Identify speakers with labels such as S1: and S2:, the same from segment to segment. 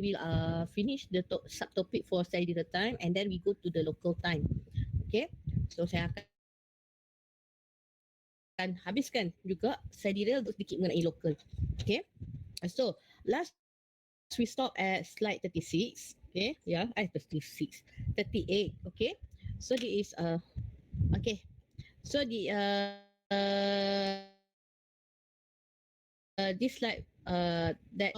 S1: will finish the subtopic for sidereal time, and then we go to the local time. Okay, so saya akan habiskan juga sidereal untuk sedikit mengenai local. Okay, so last we stop at slide 36. Okay, yeah, 38. Okay, so this is okay. So this slide that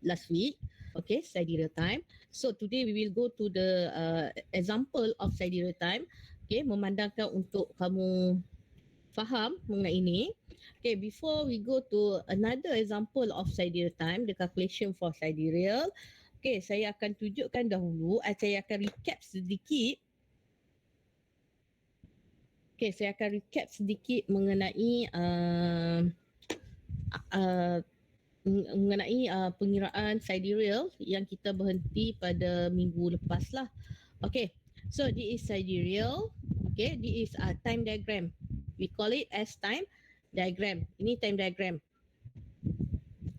S1: last week. Okay, sidereal time. So today we will go to the example of sidereal time. Okay, memandangkan untuk kamu faham mengenai ini. Okay, before we go to another example of sidereal time, the calculation for sidereal. Okay, saya akan tunjukkan dahulu, saya akan recap sedikit. Okay, saya akan recap sedikit mengenai pengiraan sidereal yang kita berhenti pada minggu lepas lah. Okay, so this is sidereal. Okay, this is a time diagram. We call it as time diagram. Ini time diagram.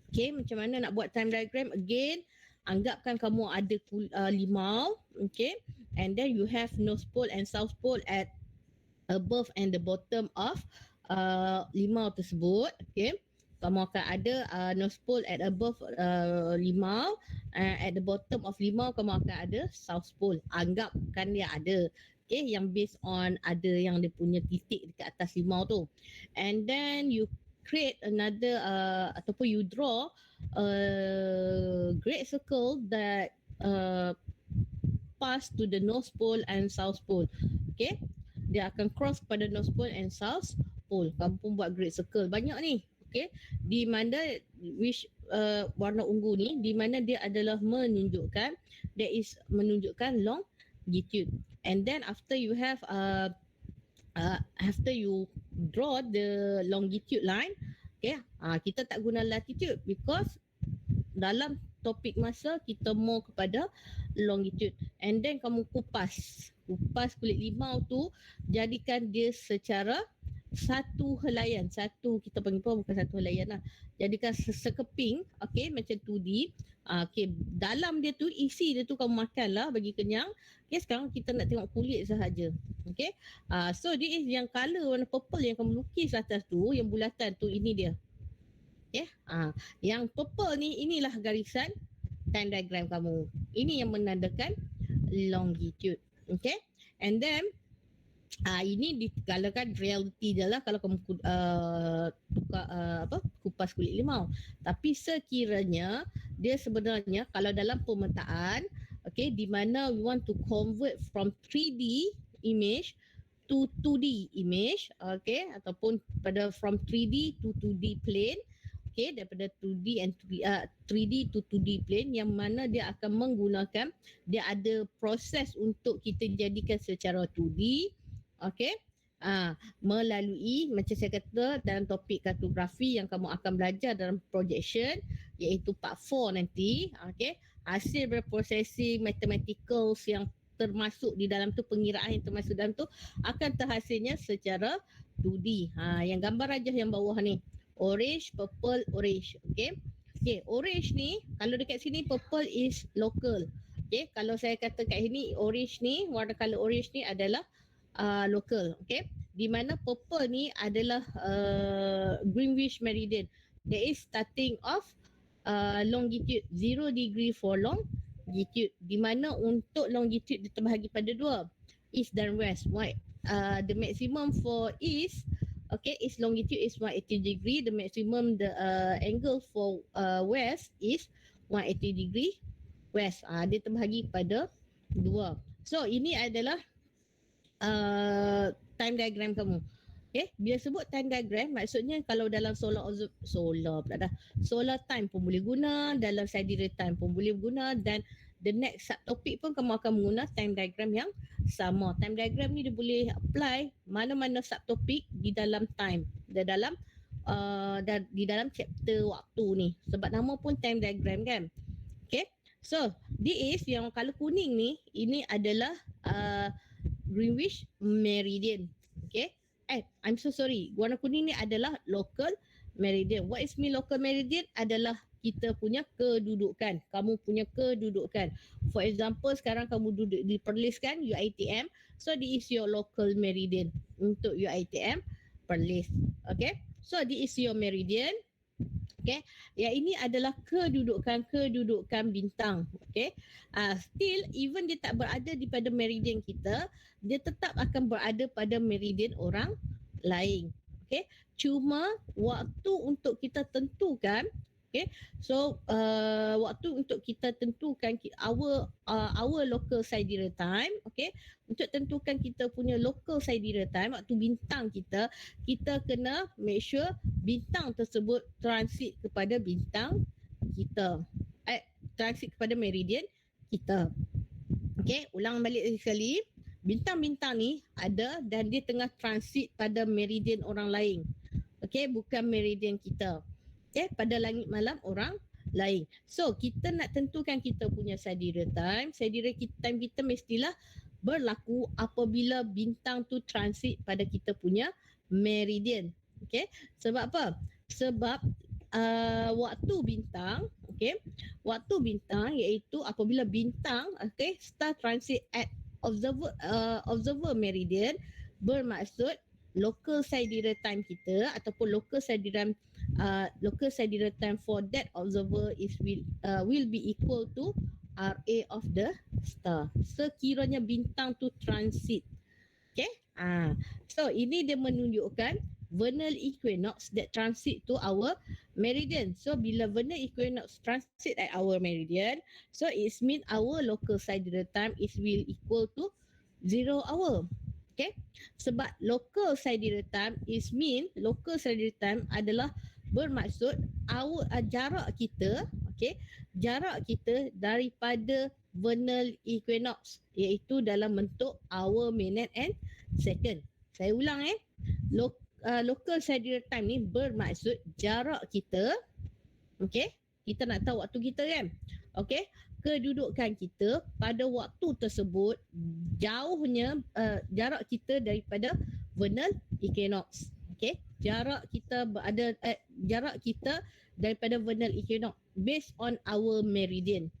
S1: Okay, macam mana nak buat time diagram? Again, anggapkan kamu ada limau. Okay, and then you have north pole and south pole at above and the bottom of limau tersebut. Okay, kamu akan ada north pole at above limau, at the bottom of limau kamu akan ada south pole. Anggapkan dia ada. Okay, yang based on ada yang dia punya titik dekat atas limau tu. And then you create another ataupun you draw a great circle that pass to the north pole and south pole. Okay, dia akan cross pada north pole and south pole. Kamu pun buat great circle banyak ni. Okay, di mana which warna ungu ni, di mana dia adalah menunjukkan longitude. And then after you have after you draw the longitude line, okay, kita tak guna latitude because dalam topik masa kita mau kepada longitude. And then kamu kupas kulit limau tu, jadikan dia secara satu helaian. Satu, kita panggil pun bukan satu helaian lah, jadikan sekeping. Okay, macam 2D. Okay, dalam dia tu, isi dia tu kamu makan lah bagi kenyang. Okay, sekarang kita nak tengok kulit sahaja. Okay, so this is yang colour warna purple yang kamu lukis atas tu, yang bulatan tu, ini dia. Okay, yang purple ni, inilah garisan time diagram kamu. Ini yang menandakan longitude. Okay, and then ini dikalakan reality je lah kalau kamu tukar kupas kulit limau. Tapi sekiranya dia sebenarnya kalau dalam pemetaan, okay, di mana we want to convert from 3D image to 2D image, okay, ataupun pada from 3D to 2D plane. Okay, daripada 2D and 3D to 2D plane, yang mana dia akan menggunakan, dia ada proses untuk kita jadikan secara 2D. Okay, melalui macam saya kata dalam topik kartografi yang kamu akan belajar dalam projection, iaitu part 4 nanti. Okay, hasil processing mathematicals yang termasuk di dalam tu, pengiraan yang termasuk dalam tu akan terhasilnya secara 2D. Yang gambar rajah yang bawah ni, orange, purple, orange. Okay, okay, orange ni kalau dekat sini purple is local. Okay, kalau saya kata kat sini orange ni, warna color orange ni adalah local. Okay, di mana purple ni adalah Greenwich meridian. There is starting of longitude 0 degree for longitude, di mana untuk longitude dia terbahagi pada dua, east dan west. The maximum for east, okay, is longitude is 180 degree. The maximum the angle for west is 180 degree west. Dia terbahagi pada dua. So ini adalah time diagram kamu. Okay, bila sebut time diagram, maksudnya kalau dalam solar time pun boleh guna, dalam sidereal time pun boleh guna, dan the next subtopic pun kamu akan menggunakan time diagram yang sama. Time diagram ni dia boleh apply mana-mana subtopik di dalam time, di dalam chapter waktu ni, sebab nama pun time diagram kan. Okay, so this is yang kalau kuning ni, ini adalah Greenwich meridian. Okay, I'm so sorry, warna kuning ni adalah local meridian. What is mean local meridian? Adalah kita punya kedudukan. Kamu punya kedudukan. For example, sekarang kamu duduk di Perlis kan, UiTM. So, this is your local meridian untuk UiTM Perlis. Okay. So, this is your meridian. Okay. Yang ini adalah kedudukan bintang. Okay. Still, even dia tak berada di pada meridian kita, dia tetap akan berada pada meridian orang lain. Okay. Cuma waktu untuk kita tentukan, okay. So waktu untuk kita tentukan our local sidereal time, okay. Untuk tentukan kita punya local sidereal time, waktu bintang kita kena make sure bintang tersebut transit kepada bintang kita. Transit kepada meridian kita. Okay, ulang balik sekali. Bintang-bintang ni ada dan dia tengah transit pada meridian orang lain. Okay, bukan meridian kita. Okay, pada langit malam orang lain. So, kita nak tentukan kita punya sidereal time. Sidereal time kita mestilah berlaku apabila bintang tu transit pada kita punya meridian. Okay, sebab apa? Sebab waktu bintang, okay, waktu bintang iaitu apabila bintang, okay, start transit at observer meridian, bermaksud local sidereal time kita ataupun local sidereal time for that observer will be equal to RA of the star sekiranya bintang tu transit. Okay. So ini dia menunjukkan vernal equinox that transit to our meridian. So bila vernal equinox transit at our meridian, so it means our local sidereal time will equal to 0 hour. Okay. Sebab local sidereal time adalah bermaksud jarak kita, okay, jarak kita daripada vernal equinox iaitu dalam bentuk hour, minute and second. Saya ulang local sidereal time ni bermaksud jarak kita, okay, kita nak tahu waktu kita kan, okay, kedudukan kita pada waktu tersebut jauhnya jarak kita daripada vernal equinox. Okay, jarak kita daripada vernal equinox based on our meridian.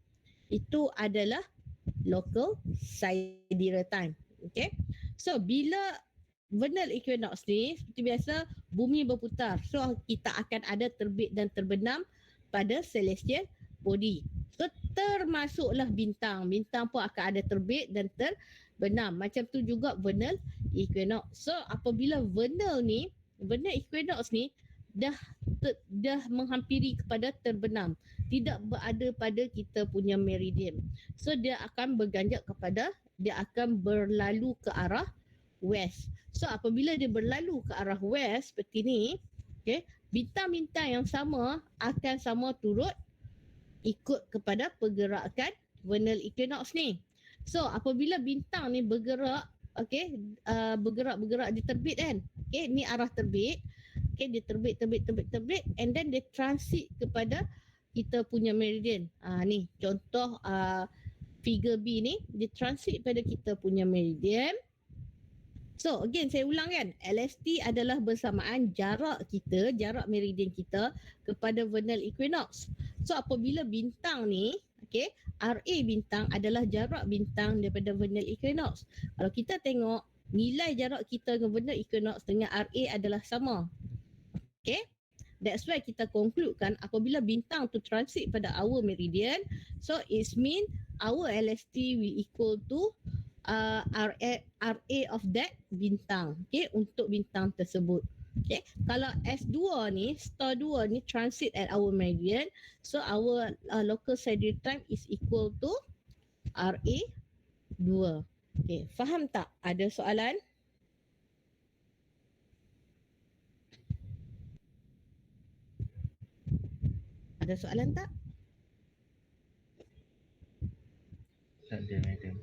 S1: Itu adalah local sidereal time. Okay. So bila vernal equinox ni seperti biasa bumi berputar. So kita akan ada terbit dan terbenam pada celestial body. So termasuklah bintang. Bintang pun akan ada terbit dan terbenam. Macam tu juga vernal equinox. So apabila vernal equinox ni dah menghampiri kepada terbenam, tidak berada pada kita punya meridian. So dia akan berlalu ke arah west. So apabila dia berlalu ke arah west seperti ni, okay, bintang-bintang yang sama akan sama turut ikut kepada pergerakan vernal equinox ni. So apabila bintang ni bergerak, okay, bergerak di terbit kan, okay, ni arah terbit, okay, dia terbit and then dia transit kepada kita punya meridian. Ni contoh figure B ni, dia transit pada kita punya meridian. So again saya ulang kan, LST adalah bersamaan jarak meridian kita kepada vernal equinox. So apabila bintang ni, okay, RA bintang adalah jarak bintang daripada vernal equinox. Kalau kita tengok nilai jarak kita dengan vernal equinox dengan RA adalah sama. Okay, that's why kita konkludekan apabila bintang tu transit pada our meridian, so it mean our LST will equal to RA of that bintang, okay, untuk bintang tersebut. Okay, kalau S2 ni, star 2 ni transit at our meridian, so our local sidereal time is equal to RA 2. Okay, faham tak? Ada soalan? Ada soalan tak?
S2: Tak ada, madam.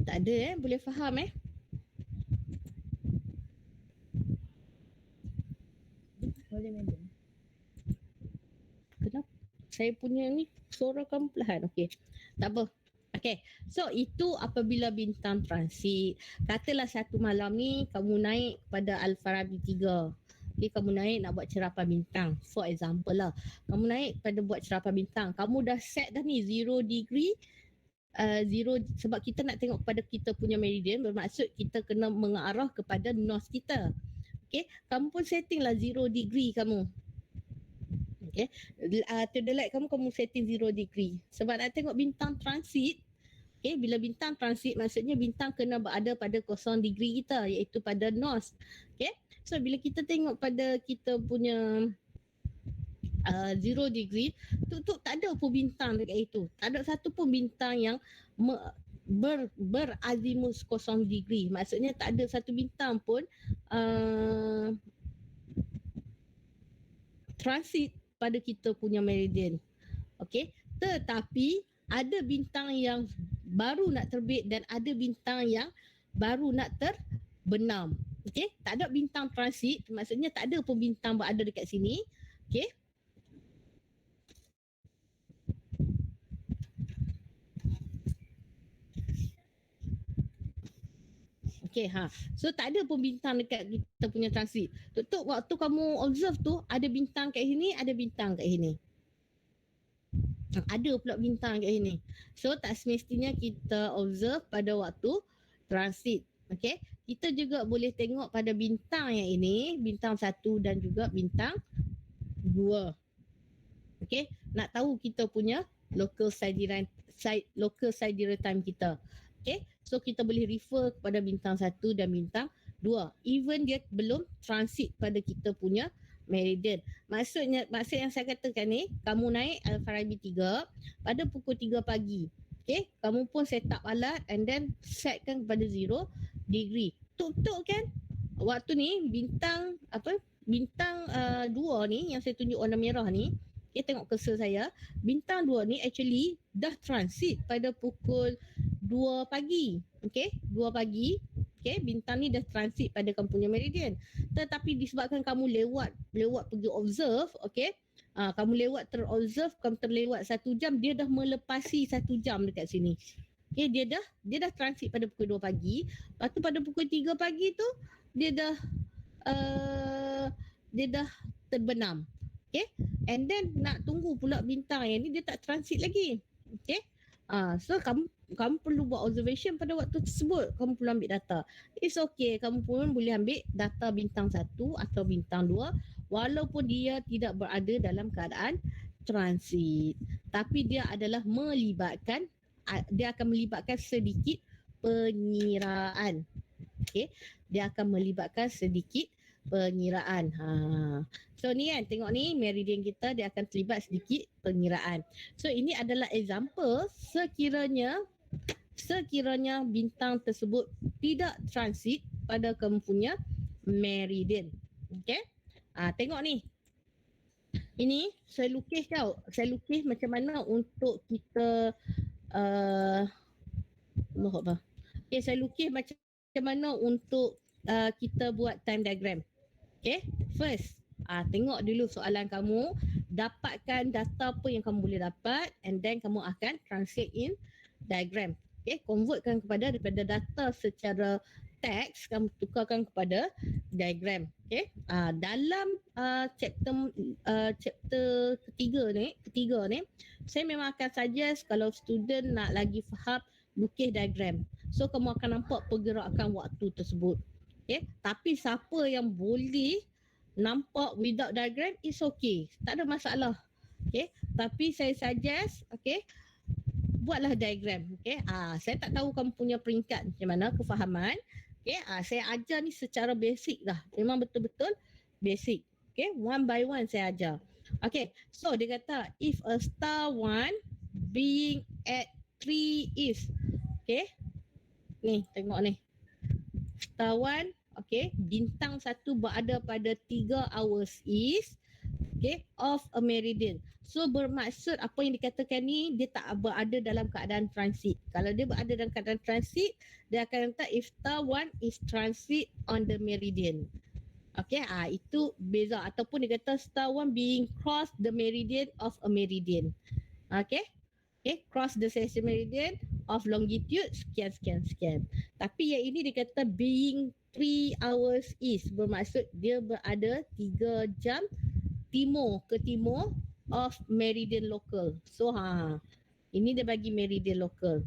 S1: Tak ada boleh faham Boleh madam. Kenapa? Saya punya ni suara kamu perlahan. Okey. Tak apa. Okey. So itu apabila bintang transit. Katalah satu malam ni kamu naik pada Al-Farabi 3. Okay, kamu naik nak buat cerapan bintang. For example lah. Kamu naik pada buat cerapan bintang. Kamu dah set dah ni 0 degree. Zero, sebab kita nak tengok kepada kita punya meridian, bermaksud kita kena mengarah kepada north kita. Okay, kamu pun setting lah 0 degree kamu. Okay, to the light kamu setting 0 degree. Sebab nak tengok bintang transit. Okay, bila bintang transit maksudnya bintang kena berada pada 0 degree kita, iaitu pada north. Okay, so bila kita tengok pada kita punya 0 degree tu tak ada pun bintang dekat itu. Tak ada satu pun bintang yang berazimus 0 degree. Maksudnya tak ada satu bintang pun transit pada kita punya meridian. Okey, tetapi ada bintang yang baru nak terbit dan ada bintang yang baru nak terbenam. Okey, tak ada bintang transit, maksudnya tak ada pun bintang berada dekat sini. Okey. Okay, so tak ada pun bintang dekat kita punya transit. Tutup waktu kamu observe tu, ada bintang kat sini, ada bintang kat sini. Ada pula bintang kat sini. So tak semestinya kita observe pada waktu transit. Okay, kita juga boleh tengok pada bintang yang ini, bintang 1 dan juga bintang 2. Okay, nak tahu kita punya local sidereal time kita. Okay, so kita boleh refer kepada bintang 1 dan bintang 2. Even dia belum transit pada kita punya meridian. Maksud yang saya katakan ni, kamu naik Al-Farabi 3 pada pukul 3 pagi. Okay, kamu pun set up alat and then setkan kepada 0 degree. Tuk-tuk kan, waktu ni bintang bintang 2 ni yang saya tunjuk warna merah ni, okay, tengok cursor saya, bintang 2 ni actually dah transit pada pukul 2 pagi. Okay, 2 pagi. Okay, bintang ni dah transit pada kamu punya meridian. Tetapi disebabkan kamu lewat pergi observe, okay, kamu lewat terobserve, kamu terlewat 1 jam, dia dah melepasi 1 jam dekat sini. Okay, dia dah transit pada pukul 2 pagi. Lepas tu pada pukul 3 pagi tu dia dah terbenam. Okay, and then nak tunggu pula bintang yang ni dia tak transit lagi. Okay, so kamu perlu buat observation pada waktu tersebut. Kamu perlu ambil data. It's okay, kamu pun boleh ambil data bintang 1 atau bintang 2 walaupun dia tidak berada dalam keadaan transit. Tapi dia adalah dia akan melibatkan sedikit pengiraan. Okay, dia akan melibatkan sedikit pengiraan. So ni kan, tengok ni meridian kita, dia akan terlibat sedikit pengiraan. So ini adalah example sekiranya bintang tersebut tidak transit pada kamu punya meridian. Okay, tengok ni. Ini saya lukis tau. Saya lukis macam mana untuk kita okay, saya lukis macam mana untuk kita buat time diagram. Okay, first tengok dulu soalan kamu, dapatkan data apa yang kamu boleh dapat and then kamu akan translate in diagram. Okay, convertkan daripada data secara teks, kamu tukarkan kepada diagram. Okay, dalam chapter ketiga ni, saya memang akan suggest kalau student nak lagi faham, lukis diagram. So kamu akan nampak pergerakan waktu tersebut. Okay, tapi siapa yang boleh nampak without diagram, is okay, tak ada masalah. Okay, tapi saya suggest, okay, buatlah diagram. Okay, saya tak tahu kamu punya peringkat macam mana kefahaman. Okay, saya ajar ni secara basic lah, memang betul-betul basic. Okay, one by one saya ajar. Okay, so dia kata if a star 1 being at 3 is, okay, ni tengok ni, star 1, okay, bintang 1 berada pada 3 hours east, okay, of a meridian. So bermaksud apa yang dikatakan ni, dia tak berada dalam keadaan transit. Kalau dia berada dalam keadaan transit, dia akan kata if star 1 is transit on the meridian. Okay, itu beza. Ataupun dia kata star 1 being cross the meridian of a meridian. Okay, okay, cross the session meridian of longitude sekian. Tapi yang ini dia kata being 3 hours east. Bermaksud dia berada 3 jam timur ke timur of meridian local. So ini dia bagi meridian local.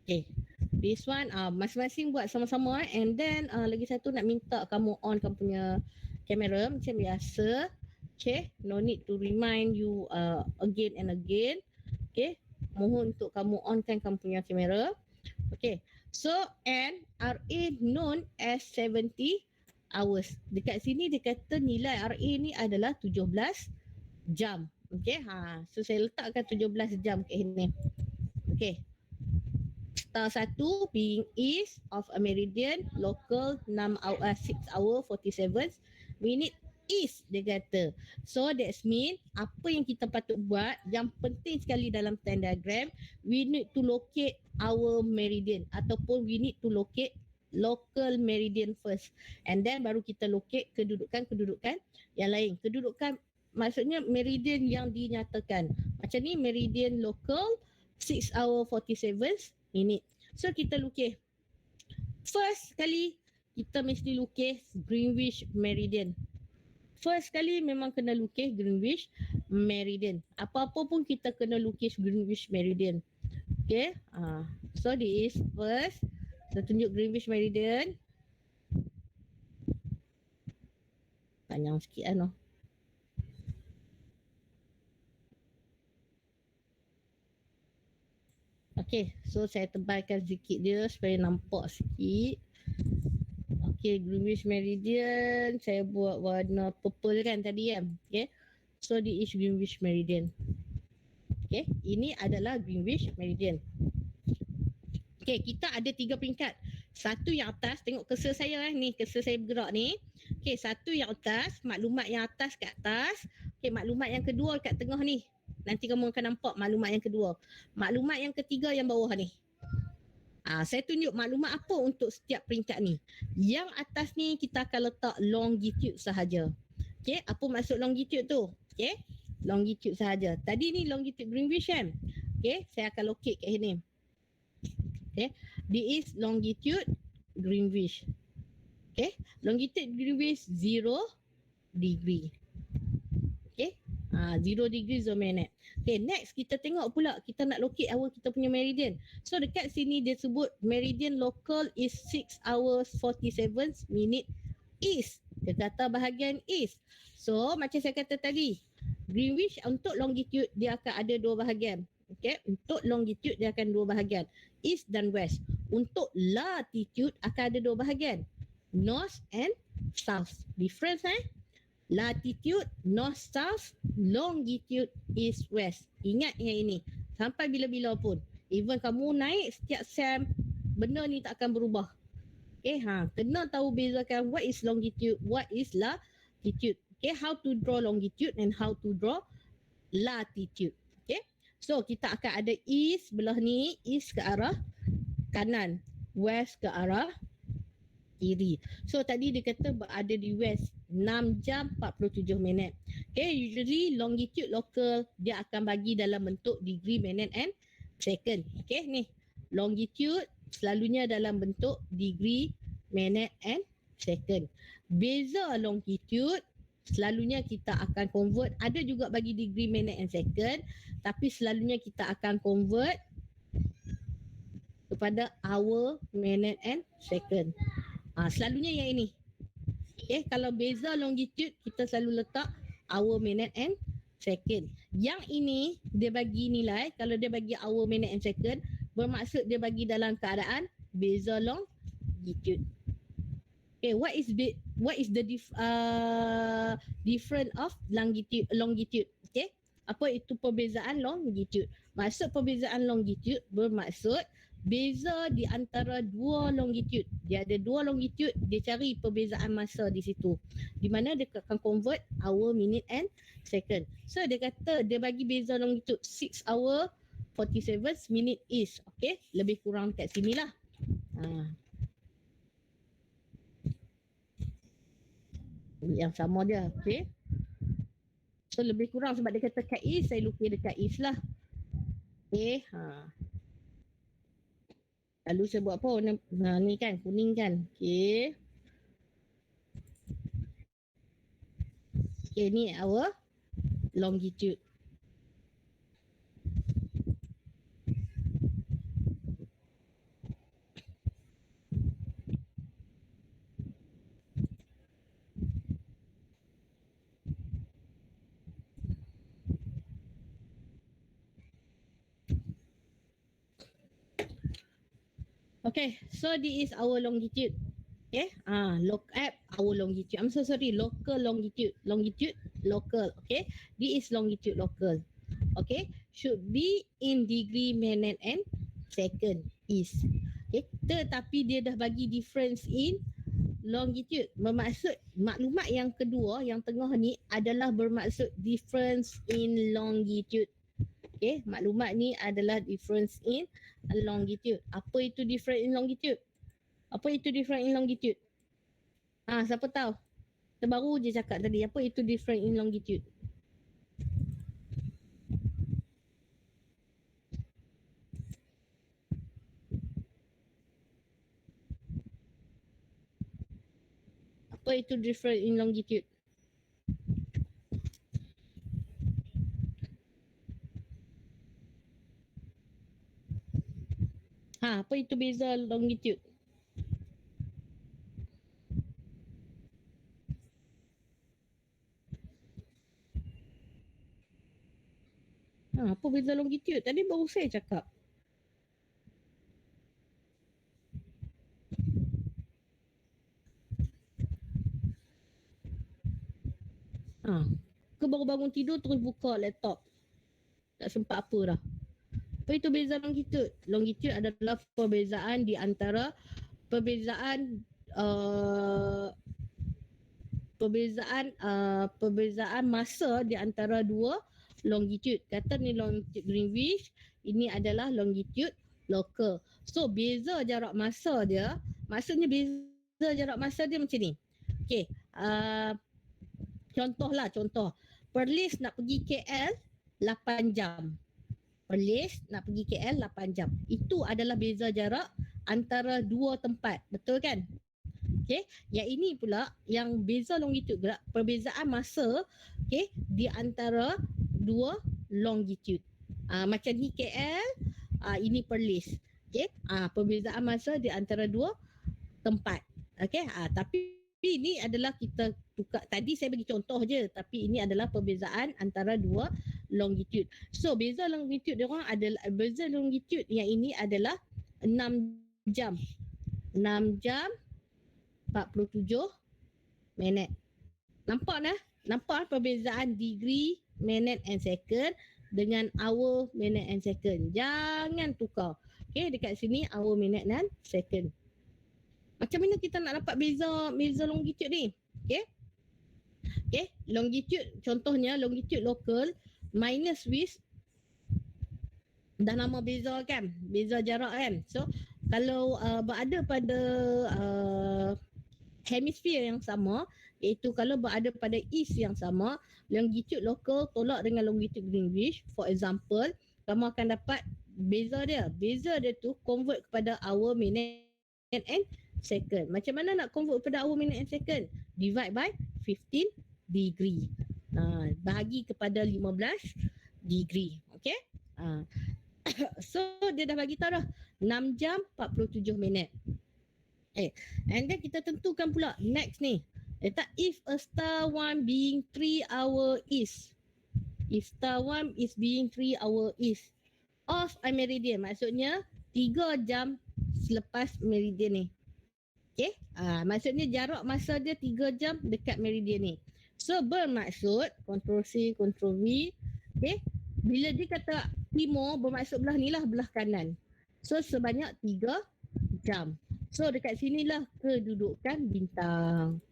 S1: Okay. This one masing-masing buat sama-sama and then lagi satu nak minta kamu on kamu punya kamera macam biasa. Okay, no need to remind you again and again. Okay, mohon untuk kamu onkan kamu punya kamera. Okay, so and RA known as 70 hours. Dekat sini dia kata nilai RA ni adalah 17 jam. Okay, so saya letakkan 17 jam kat sini. Okay. Star 1 being east of a meridian local 6 hour 47 minute east dia kata. So that's mean apa yang kita patut buat yang penting sekali dalam time diagram, we need to locate our meridian ataupun we need to locate local meridian first and then baru kita locate kedudukan-kedudukan yang lain. Kedudukan maksudnya meridian yang dinyatakan. Macam ni meridian local 6 hour 47 minit. So kita lukis. First kali kita mesti lukis Greenwich Meridian. First kali memang kena lukis Greenwich Meridian. Apa-apa pun kita kena lukis Greenwich Meridian. Okay. So this is first. Saya tunjuk Greenwich Meridian. Panjang sikit kan. Okay, so saya tebalkan sikit dia supaya nampak sikit. Okay, Greenwich Meridian saya buat warna purple kan tadi kan. Okay, so this is Greenwich Meridian. Okay, ini adalah Greenwich Meridian. Okay, kita ada 3 peringkat. Satu yang atas, tengok cursor saya ni, cursor saya bergerak ni. Okay, satu yang atas, maklumat yang atas kat atas. Okay, maklumat yang kedua kat tengah ni. Nanti kamu akan nampak maklumat yang kedua. Maklumat yang ketiga yang bawah ni. Saya tunjuk maklumat apa untuk setiap peringkat ni. Yang atas ni kita akan letak longitude sahaja. Okay, apa maksud longitude tu? Okay, longitude sahaja. Tadi ni longitude Greenwich kan? Okay, saya akan locate kat sini. Okay, this is longitude Greenwich. Okay, longitude Greenwich 0 degree. Okay, 0 degree zone magnet. Okay, next kita tengok pula kita nak locate kita punya meridian. So dekat sini dia sebut meridian local is 6 hours 47 minute east. Dia kata bahagian east. So macam saya kata tadi, Greenwich untuk longitude dia akan ada 2 bahagian. Okay, untuk longitude dia akan 2 bahagian, east dan west. Untuk latitude akan ada 2 bahagian, north and south. Difference latitude north south, longitude east west. Ingat yang ini sampai bila-bila pun. Even kamu naik setiap sem, benda ni tak akan berubah. Okay, kena tahu bezakan what is longitude, what is latitude. Okay, how to draw longitude and how to draw latitude. Okay, so kita akan ada east belah ni, east ke arah kanan, west ke arah kiri. So tadi dia kata berada di west 6 jam 47 minit. Okay, usually longitude local dia akan bagi dalam bentuk degree, minute and second. Okay, ni longitude selalunya dalam bentuk degree, minute and second. Beza longitude selalunya kita akan convert, ada juga bagi degree, minute and second, tapi selalunya kita akan convert kepada hour, minute and second. Selalunya yang ini. Okay, kalau beza longitude kita selalu letak hour, minute and second. Yang ini dia bagi nilai, kalau dia bagi hour, minute and second, bermaksud dia bagi dalam keadaan beza longitude. Okay, what is the different of longitude? Okay, apa itu perbezaan longitude? Maksud perbezaan longitude bermaksud beza di antara 2 longitude. Dia ada 2 longitude, dia cari perbezaan masa di situ. Di mana dia akan convert hour, minute and second. So dia kata dia bagi beza longitude 6 hour 47 minute east. Okay, lebih kurang kat sini lah. Yang sama dia. Okay, so lebih kurang sebab dia kata kat east, saya lukis dekat east lah. Okay, Lalu saya buat apa warna ni kan, kuning kan. Okay. Okay, ni our longitude. Okay, so this is our longitude. Okay, look at our longitude. I'm so sorry, local longitude. Longitude, local. Okay, this is longitude local. Okay, should be in degree, minute and second is. Okay, tetapi dia dah bagi difference in longitude. Bermaksud maklumat yang kedua, yang tengah ni adalah bermaksud difference in longitude. Okay, maklumat ni adalah difference in longitude. Apa itu difference in longitude? Apa itu difference in longitude? Siapa tahu? Terbaru je cakap tadi. Apa itu difference in longitude? Apa itu difference in longitude? Apa itu beza longitude? Apa beza longitude? Tadi baru saya cakap. Ke baru bangun tidur terus buka laptop. Tak sempat apa dah. Apa itu beza longitude? Longitude adalah perbezaan di antara perbezaan perbezaan masa di antara dua longitude. Kata ni longitude Greenwich, ini adalah longitude local. So beza jarak masa dia, maksudnya beza jarak masa dia macam ni. Okay, contoh. Perlis nak pergi KL 8 jam. Perlis nak pergi KL 8 jam. Itu adalah beza jarak antara dua tempat. Betul kan? Okay. Yang ini pula yang beza longitude gerak, perbezaan masa, okay, di antara dua longitude. Macam ni KL, ini Perlis. Okay. Perbezaan masa di antara dua tempat. Okay. Tapi ini adalah kita tukar. Tadi saya bagi contoh je. Tapi ini adalah perbezaan antara dua longitude. So beza longitude dia orang adalah, beza longitude yang ini adalah 6 jam. 6 jam 47 minit. Nampak dah? Nampak perbezaan degree, minute and second dengan hour, minute and second. Jangan tukar. Okay, dekat sini hour, minute dan second. Macam mana kita nak dapat beza longitude ni? Okay, longitude, contohnya longitude local minus with, dah nama beza kan? Beza jarak kan? So, kalau berada pada hemisfer yang sama, iaitu kalau berada pada east yang sama, longitude local tolak dengan longitude Greenwich. For example, kamu akan dapat beza dia. Beza dia tu convert kepada hour, minute and second. Macam mana nak convert kepada hour, minute and second? Divide by 15 degree. Bahagi kepada 15 degree. Okay? So dia dah bagi tahu dah 6 jam 47 minit. And then kita tentukan pula next ni. Letak if a star one being 3 hour east. If star one is being 3 hour east of a meridian. Maksudnya 3 jam selepas meridian ni. Okay. Maksudnya jarak masa dia 3 jam dekat meridian ni. So bermaksud Ctrl C, Ctrl V. Okay. Bila dia kata timur, bermaksud belah ni lah, belah kanan. So sebanyak 3 jam. So dekat sinilah kedudukan bintang.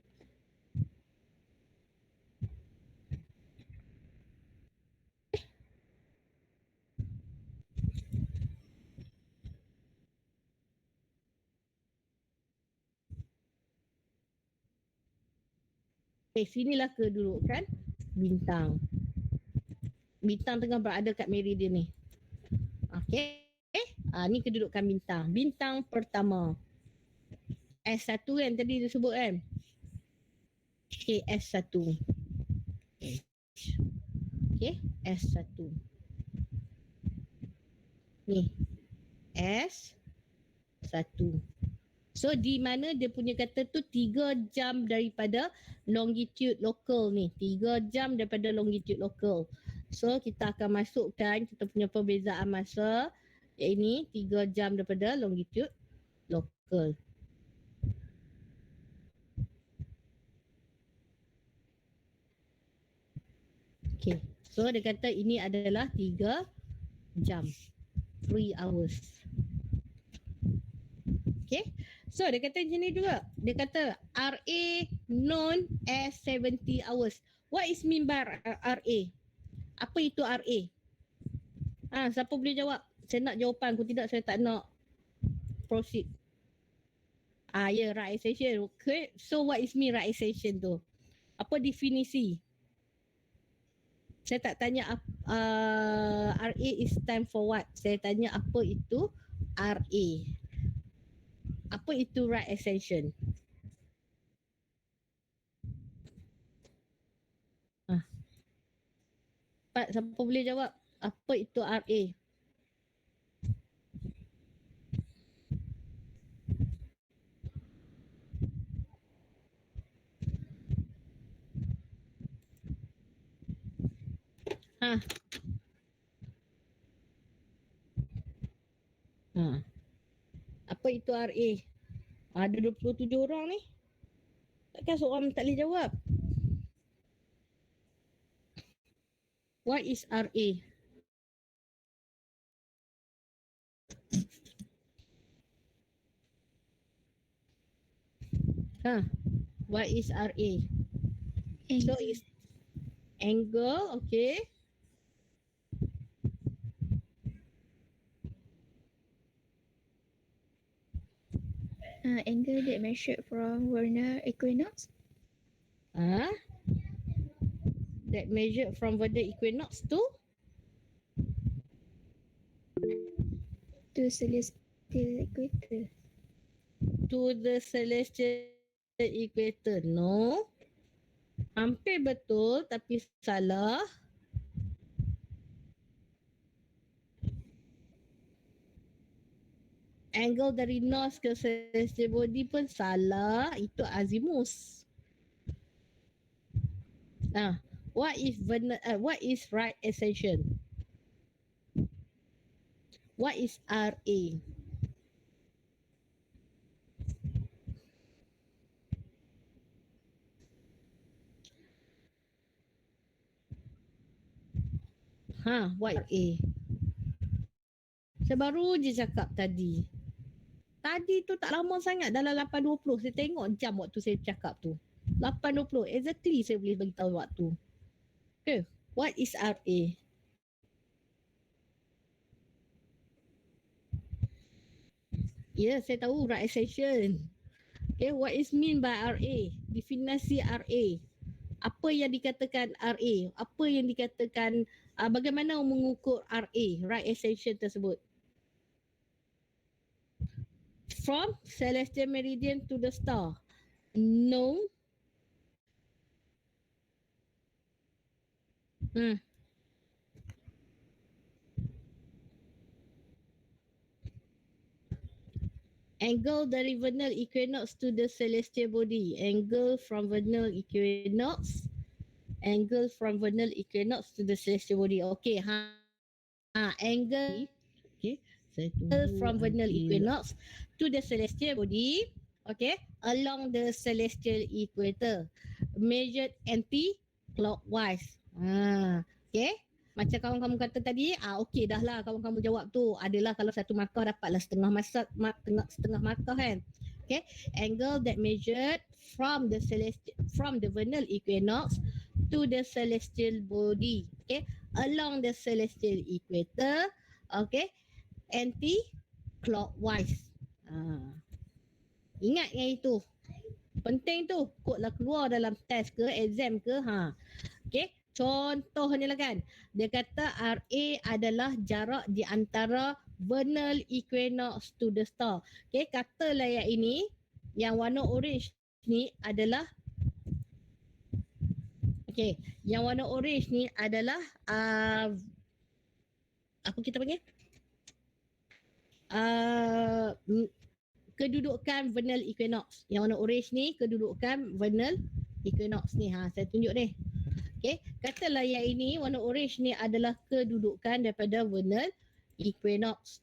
S1: Sinilah kedudukan bintang. Bintang tengah berada kat meridian ni. Okay. Ni kedudukan bintang. Bintang pertama. S1 kan tadi disebut kan. Okay, S1. Okay, S1. Ni. S1. So di mana dia punya kata tu 3 jam daripada longitude lokal ni. 3 jam daripada longitude lokal. So kita akan masukkan kita punya perbezaan masa. Ini 3 jam daripada longitude lokal. Okay. So dia kata ini adalah 3 jam. 3 hours. Okay. So dia kata macam ni juga. Dia kata RA known as 70 hours. What is mean by RA? Apa itu RA? Siapa boleh jawab? Saya nak jawapan. Kalau tidak saya tak nak proceed. Yeah, right accession. Okay. So what is mean right accession tu? Apa definisi? Saya tak tanya RA is time for what. Saya tanya apa itu RA. Apa itu right ascension? Pak, siapa boleh jawab? Apa itu RA? Apa itu RA? Ada 27 orang ni. Takkan seorang tak boleh jawab? What is RA? What is RA? So it's angle, okay.
S3: Angle that measured from vernal equinox.
S1: That measured from vernal equinox to
S3: celestial equator.
S1: To the celestial equator. No. Hampir betul tapi salah. Angle dari north ke celestial body pun salah. Itu azimuth. What is right ascension? What is RA? What RA? Saya baru je cakap tadi. Tadi tu tak lama sangat, dalam 8.20. Saya tengok jam waktu saya cakap tu. 8.20. Exactly saya boleh bagi tahu waktu. Okay. What is RA? Ya, saya tahu right ascension. Okay, what is mean by RA? Definisi RA. Apa yang dikatakan RA? Apa yang dikatakan, bagaimana mengukur RA, right ascension tersebut? From celestial meridian to the star. No. Angle dari vernal equinox to the celestial body. Angle from vernal equinox. Angle from vernal equinox to the celestial body. Okay. Angle. Okay. From vernal equinox to the celestial body, okay, along the celestial equator, measured anti-clockwise. Okay, macam kawan-kamu kata tadi, okey dah lah kawan-kamu jawab tu. Adalah kalau satu markah dapatlah setengah markah kan. Okay, angle that measured from the vernal equinox to the celestial body, okay, along the celestial equator, okay, anti-clockwise. Ingat yang itu. Penting tu. Kod lah keluar dalam test ke, exam ke. Okay. Contohnya lah kan. Dia kata RA adalah jarak di antara vernal equinox to the star. Okay, katalah yang ini, yang warna orange ni adalah, okay, yang warna orange ni adalah apa kita panggil? Kedudukan vernal equinox. Yang warna orange ni kedudukan vernal equinox ni. Saya tunjuk ni. Okay, katalah yang ini warna orange ni adalah kedudukan daripada vernal equinox.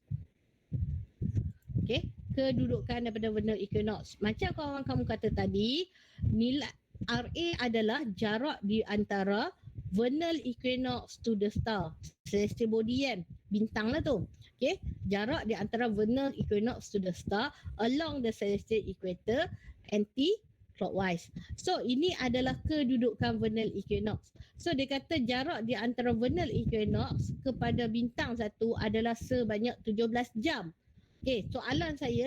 S1: Okay, kedudukan daripada vernal equinox. Macam kawan kamu kata tadi, nilai RA adalah jarak di antara vernal equinox to the star. Celestial body kan, bintang lah tu. Okay, jarak di antara vernal equinox to the star along the celestial equator anti-clockwise. So ini adalah kedudukan vernal equinox. So dia kata jarak di antara vernal equinox kepada bintang satu adalah sebanyak 17 jam. Okay,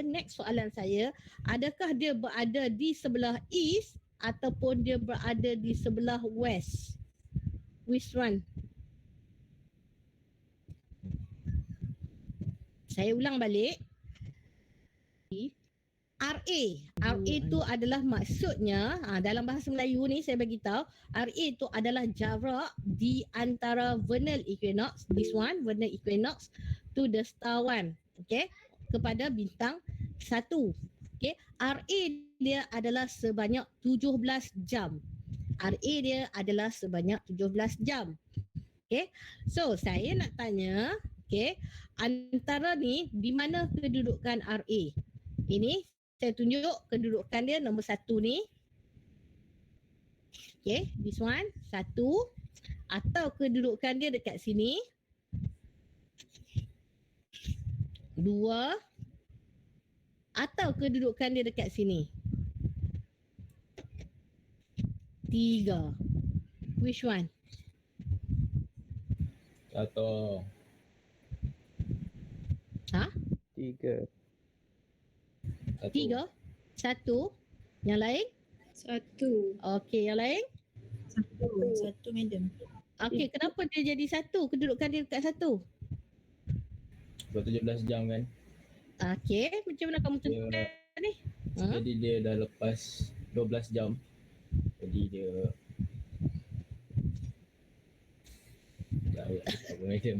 S1: next soalan saya, adakah dia berada di sebelah east ataupun dia berada di sebelah west? Which one? Saya ulang balik. RA. RA tu adalah maksudnya, dalam bahasa Melayu ni saya bagi tahu, RA tu adalah jarak di antara vernal equinox, this one, vernal equinox to the star one. Okay, kepada bintang satu. Okay, RA dia adalah sebanyak 17 jam. RA dia adalah sebanyak 17 jam. Okay, so saya nak tanya, okay, antara ni di mana kedudukan RA? Ini saya tunjuk kedudukan dia nombor satu ni. Okay, this one, satu. Atau kedudukan dia dekat sini. Dua. Atau kedudukan dia dekat sini. Tiga. Which one?
S4: Satu.
S5: Tiga.
S1: Tiga. Satu. Yang lain?
S6: Satu.
S1: Okey, yang lain?
S6: Satu madam.
S1: Okey, kenapa dia jadi satu? Kedudukan dia dekat satu.
S4: Sebab 17 jam kan.
S1: Okey, macam mana kamu tentukan ni?
S4: Jadi dia dah lepas 12 jam. Jadi dia apa macam.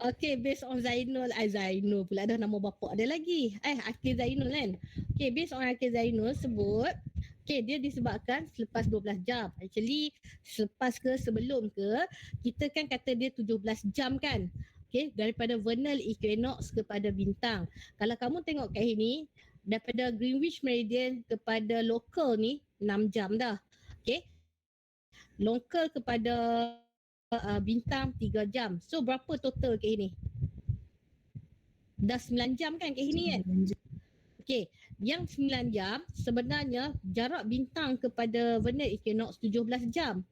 S1: Okay, based on Zainul, Zainul pula dah nama bapak dia lagi. Akil Zainul kan. Okay, based on Akil Zainul sebut, okay, dia disebabkan selepas 12 jam. Actually, selepas ke sebelum ke, kita kan kata dia 17 jam kan. Okay, daripada vernal equinox kepada bintang. Kalau kamu tengok kat sini, daripada Greenwich Meridian kepada local ni 6 jam dah. Okay, local kepada bintang 3 jam. So berapa total ke ini? Dah 9 jam kan ke sini kan? Okey, yang 9 jam sebenarnya jarak bintang kepada vernal equinox 17 jam.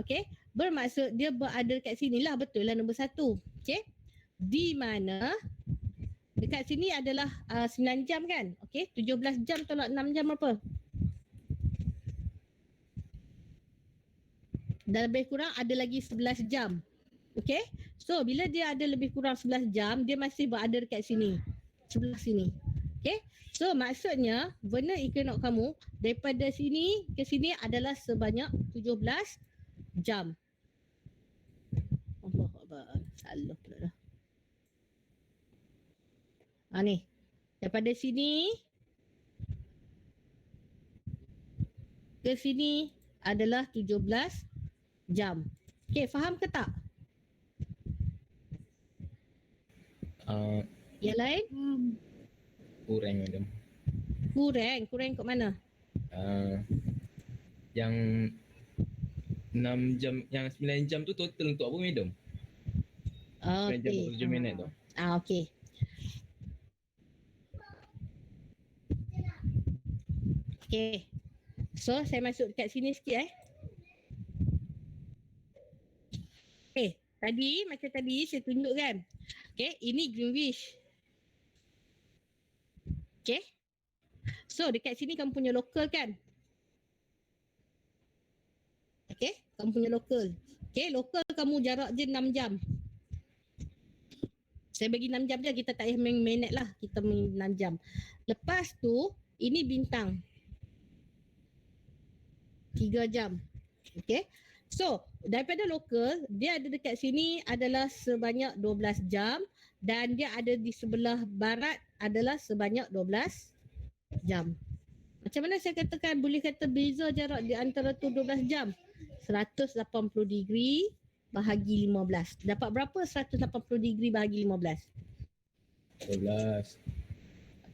S1: Okey, bermaksud dia berada kat sini lah, betul lah nombor 1. Okey, di mana dekat sini adalah 9 jam kan? Okey, 17 jam tolak 6 jam apa? Dan lebih kurang ada lagi 11 jam. Okay. So bila dia ada lebih kurang 11 jam, dia masih berada dekat sini. Sebelah sini. Okay. So maksudnya vernal equinox kamu daripada sini ke sini adalah sebanyak 17 jam. Allahuakbar. Salah pula dah. Ni. Daripada sini ke sini adalah 17 jam. Okay, faham ke tak? Yang lain?
S4: Kurang madam.
S1: Kurang kat mana?
S4: Yang 6 jam, yang 9 jam tu total untuk apa madam? 9 jam 47 minit tu.
S1: Okey. Okey. So saya masuk dekat sini sikit Okay, macam tadi saya tunjuk kan. Okay, ini Greenwich. Okay. So dekat sini kamu punya local kan. Okay, kamu punya local. Okay, local kamu jarak je 6 jam. Saya bagi 6 jam je, kita tak payah main minit lah. Kita main 6 jam. Lepas tu, ini bintang. 3 jam. Okay. So, daripada lokal, dia ada dekat sini adalah sebanyak 12 jam dan dia ada di sebelah barat adalah sebanyak 12 jam. Macam mana saya katakan boleh kata beza jarak di antara tu 12 jam? 180 degree bahagi 15. Dapat berapa 180 degree bahagi 15?
S4: 12.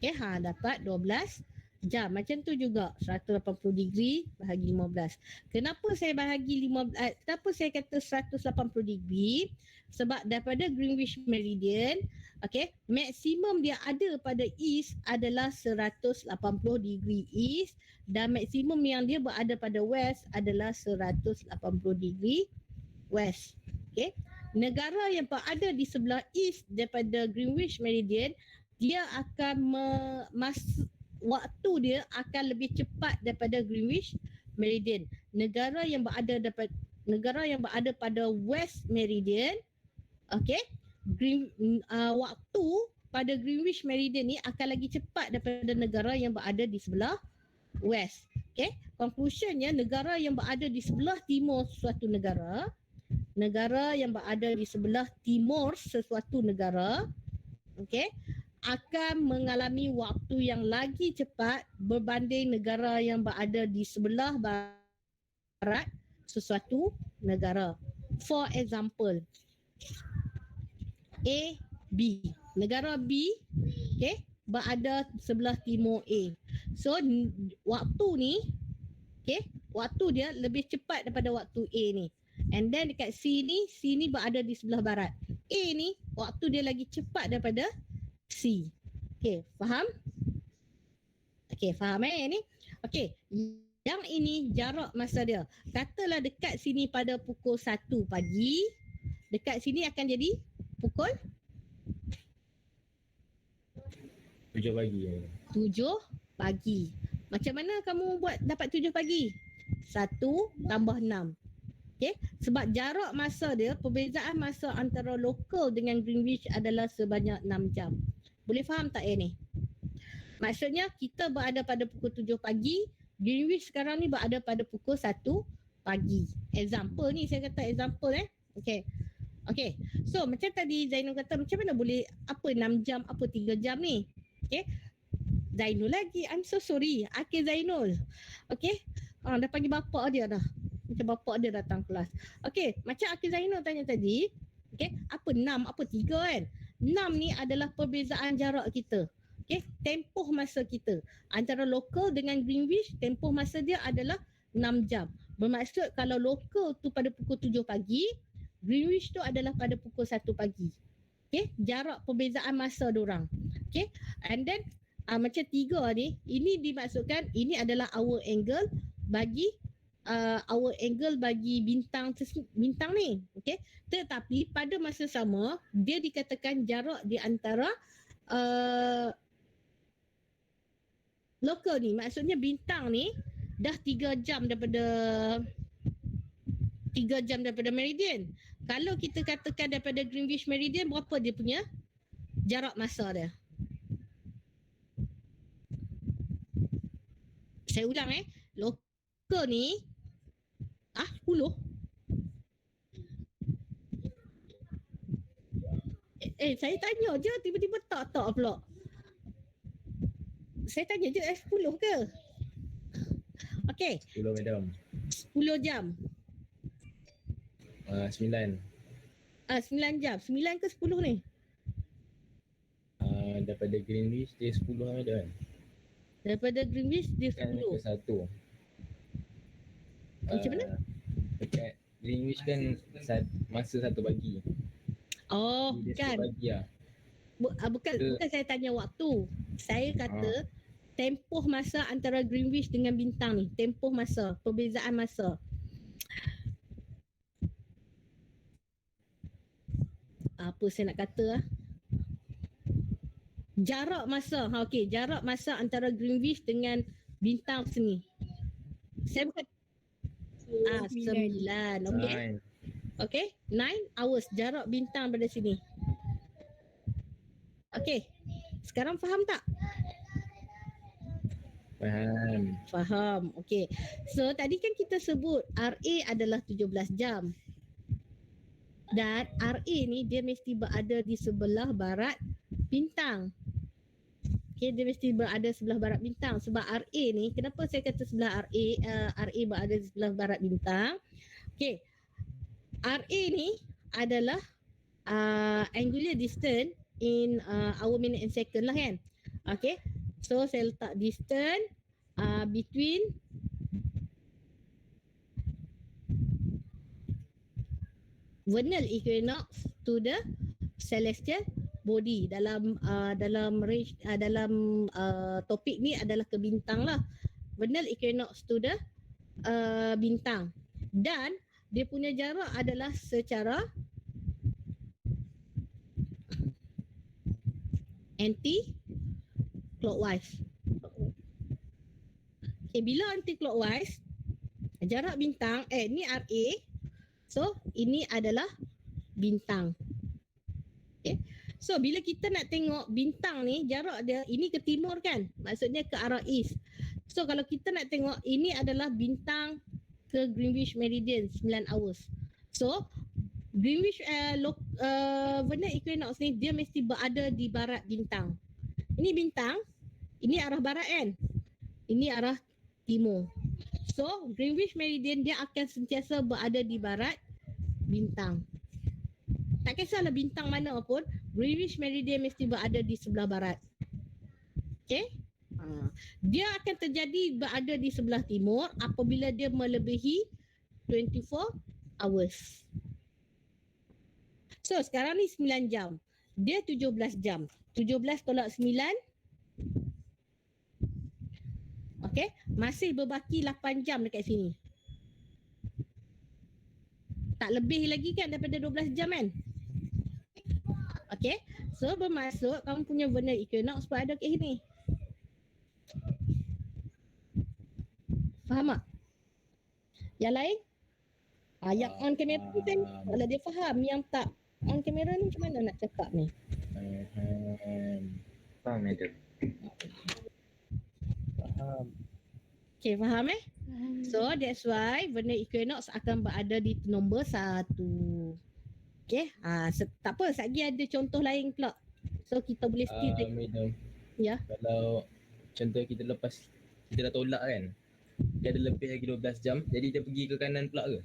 S1: Okay, dapat 12 jam. Macam tu juga 180 degree bahagi 15. Kenapa saya bahagi 15? Kenapa saya kata 180 degree? Sebab daripada Greenwich Meridian, okay, maksimum dia ada pada east adalah 180 degree east dan maksimum yang dia berada pada west adalah 180 degree west. Okay. Negara yang berada di sebelah east daripada Greenwich Meridian, dia akan waktu dia akan lebih cepat daripada Greenwich Meridian. Negara yang berada pada West Meridian, okay, waktu pada Greenwich Meridian ni akan lagi cepat daripada negara yang berada di sebelah West. Okay, conclusionnya negara yang berada di sebelah timur suatu negara, negara yang berada di sebelah timur sesuatu negara, okay, akan mengalami waktu yang lagi cepat berbanding negara yang berada di sebelah barat sesuatu negara. For example, A, B. Negara B, okay, berada sebelah timur A. So, waktu ni, okay, waktu dia lebih cepat daripada waktu A ni. And then dekat C ni berada di sebelah barat. A ni, waktu dia lagi cepat daripada C. Okay, faham? Okay, faham ni? Okay, yang ini jarak masa dia. Katalah dekat sini pada pukul 1 pagi. Dekat sini akan jadi pukul
S4: 7 pagi.
S1: 7 pagi. Macam mana kamu buat dapat 7 pagi? 1 tambah 6. Okay, sebab jarak masa dia, perbezaan masa antara lokal dengan Greenwich adalah sebanyak 6 jam. Boleh faham tak ni? Maksudnya kita berada pada pukul 7 pagi, Greenwich sekarang ni berada pada pukul 1 pagi. Example ni, saya kata example Okay. Okay. So macam tadi Zainul kata, macam mana boleh apa 6 jam, apa 3 jam ni? Okay. Zainul lagi, I'm so sorry. Akhir Zainul. Okay. Dah panggil bapak dia dah. Macam bapak dia datang kelas. Okay. Macam Akhir Zainul tanya tadi. Okay. Apa 6, apa 3 kan? 6 ni adalah perbezaan jarak kita. Okay, tempoh masa kita. Antara lokal dengan Greenwich, tempoh masa dia adalah 6 jam. Bermaksud kalau lokal tu pada pukul 7 pagi, Greenwich tu adalah pada pukul 1 pagi. Okay, jarak perbezaan masa diorang. Okay, and then macam 3 ni, ini dimaksudkan ini adalah our angle bagi bintang ni. Okay, tetapi pada masa sama dia dikatakan jarak di antara lokal ni, maksudnya bintang ni dah 3 jam daripada meridian. Kalau kita katakan daripada Greenwich Meridian, berapa dia punya jarak masa dia? Saya ulang lokal ni 10. Saya tanya je, tiba-tiba tak pula. Saya tanya je 10 ke? Okey.
S4: 10 madam.
S1: 10 jam.
S4: 9.
S1: 9 jam. 9 ke 10 ni?
S4: Daripada Greenwich dia 10 madam.
S1: Daripada Greenwich dia 10.
S4: Kan ke 1.
S1: Macam mana?
S4: Dekat Greenwich kan masa 1 pagi.
S1: Oh,
S4: Dia
S1: kan.
S4: 1 pagi lah.
S1: Bukan saya tanya waktu. Saya kata tempoh masa antara Greenwich dengan bintang ni. Tempoh masa, perbezaan masa. Apa saya nak kata jarak masa. Okey, jarak masa antara Greenwich dengan bintang sini. Saya bukan 9. Okey. 9 hours jarak bintang pada sini. Okay, sekarang faham tak?
S2: Faham.
S1: Faham. Okay. So tadi kan kita sebut RA adalah 17 jam. Dan RA ni dia mesti berada di sebelah barat bintang. Okay, dia mesti berada sebelah barat bintang. Sebab RA ni, kenapa saya kata sebelah RA, RA berada di sebelah barat bintang? Okay, RA ni adalah angular distance in hour, minute and second lah kan. Okay, so saya letak distance between vernal equinox to the celestial body. Dalam range dalam topik ni adalah ke bintang lah. Vernal equinox to the bintang. Dan dia punya jarak adalah secara anti clockwise. Okay, bila anti clockwise, jarak bintang ni RA. So ini adalah bintang. Okay. So bila kita nak tengok bintang ni, jarak dia ini ke timur kan? Maksudnya ke arah east. So kalau kita nak tengok ini adalah bintang ke Greenwich Meridian 9 hours. So Greenwich vernal equinox ni dia mesti berada di barat bintang. Ini bintang, ini arah barat kan? Ini arah timur. So Greenwich Meridian dia akan sentiasa berada di barat bintang. Tak kisahlah bintang mana pun, Greenwich Meridian mesti berada di sebelah barat. Okay? Dia akan terjadi berada di sebelah timur apabila dia melebihi 24 hours. So sekarang ni 9 jam. Dia 17 jam. 17 tolak 9. Okay, masih berbaki 8 jam dekat sini. Tak lebih lagi kan daripada 12 jam kan? Okay, so bermaksud kamu punya vernal equinox berada kat sini. Faham tak? Yang lain? Yang on kamera ni kan kalau dia faham. Yang tak on kamera ni macam mana nak cakap ni?
S2: Faham, madam.
S5: Faham.
S1: Okay, faham So that's why vernal equinox akan berada di nombor 1. Okay, tak apa, lagi ada contoh lain pula. So kita boleh still
S4: Madam.
S1: Ya.
S4: Kalau contoh kita lepas kita dah tolak kan, dia ada lebih lagi 12 jam, jadi dia pergi ke kanan pula ke?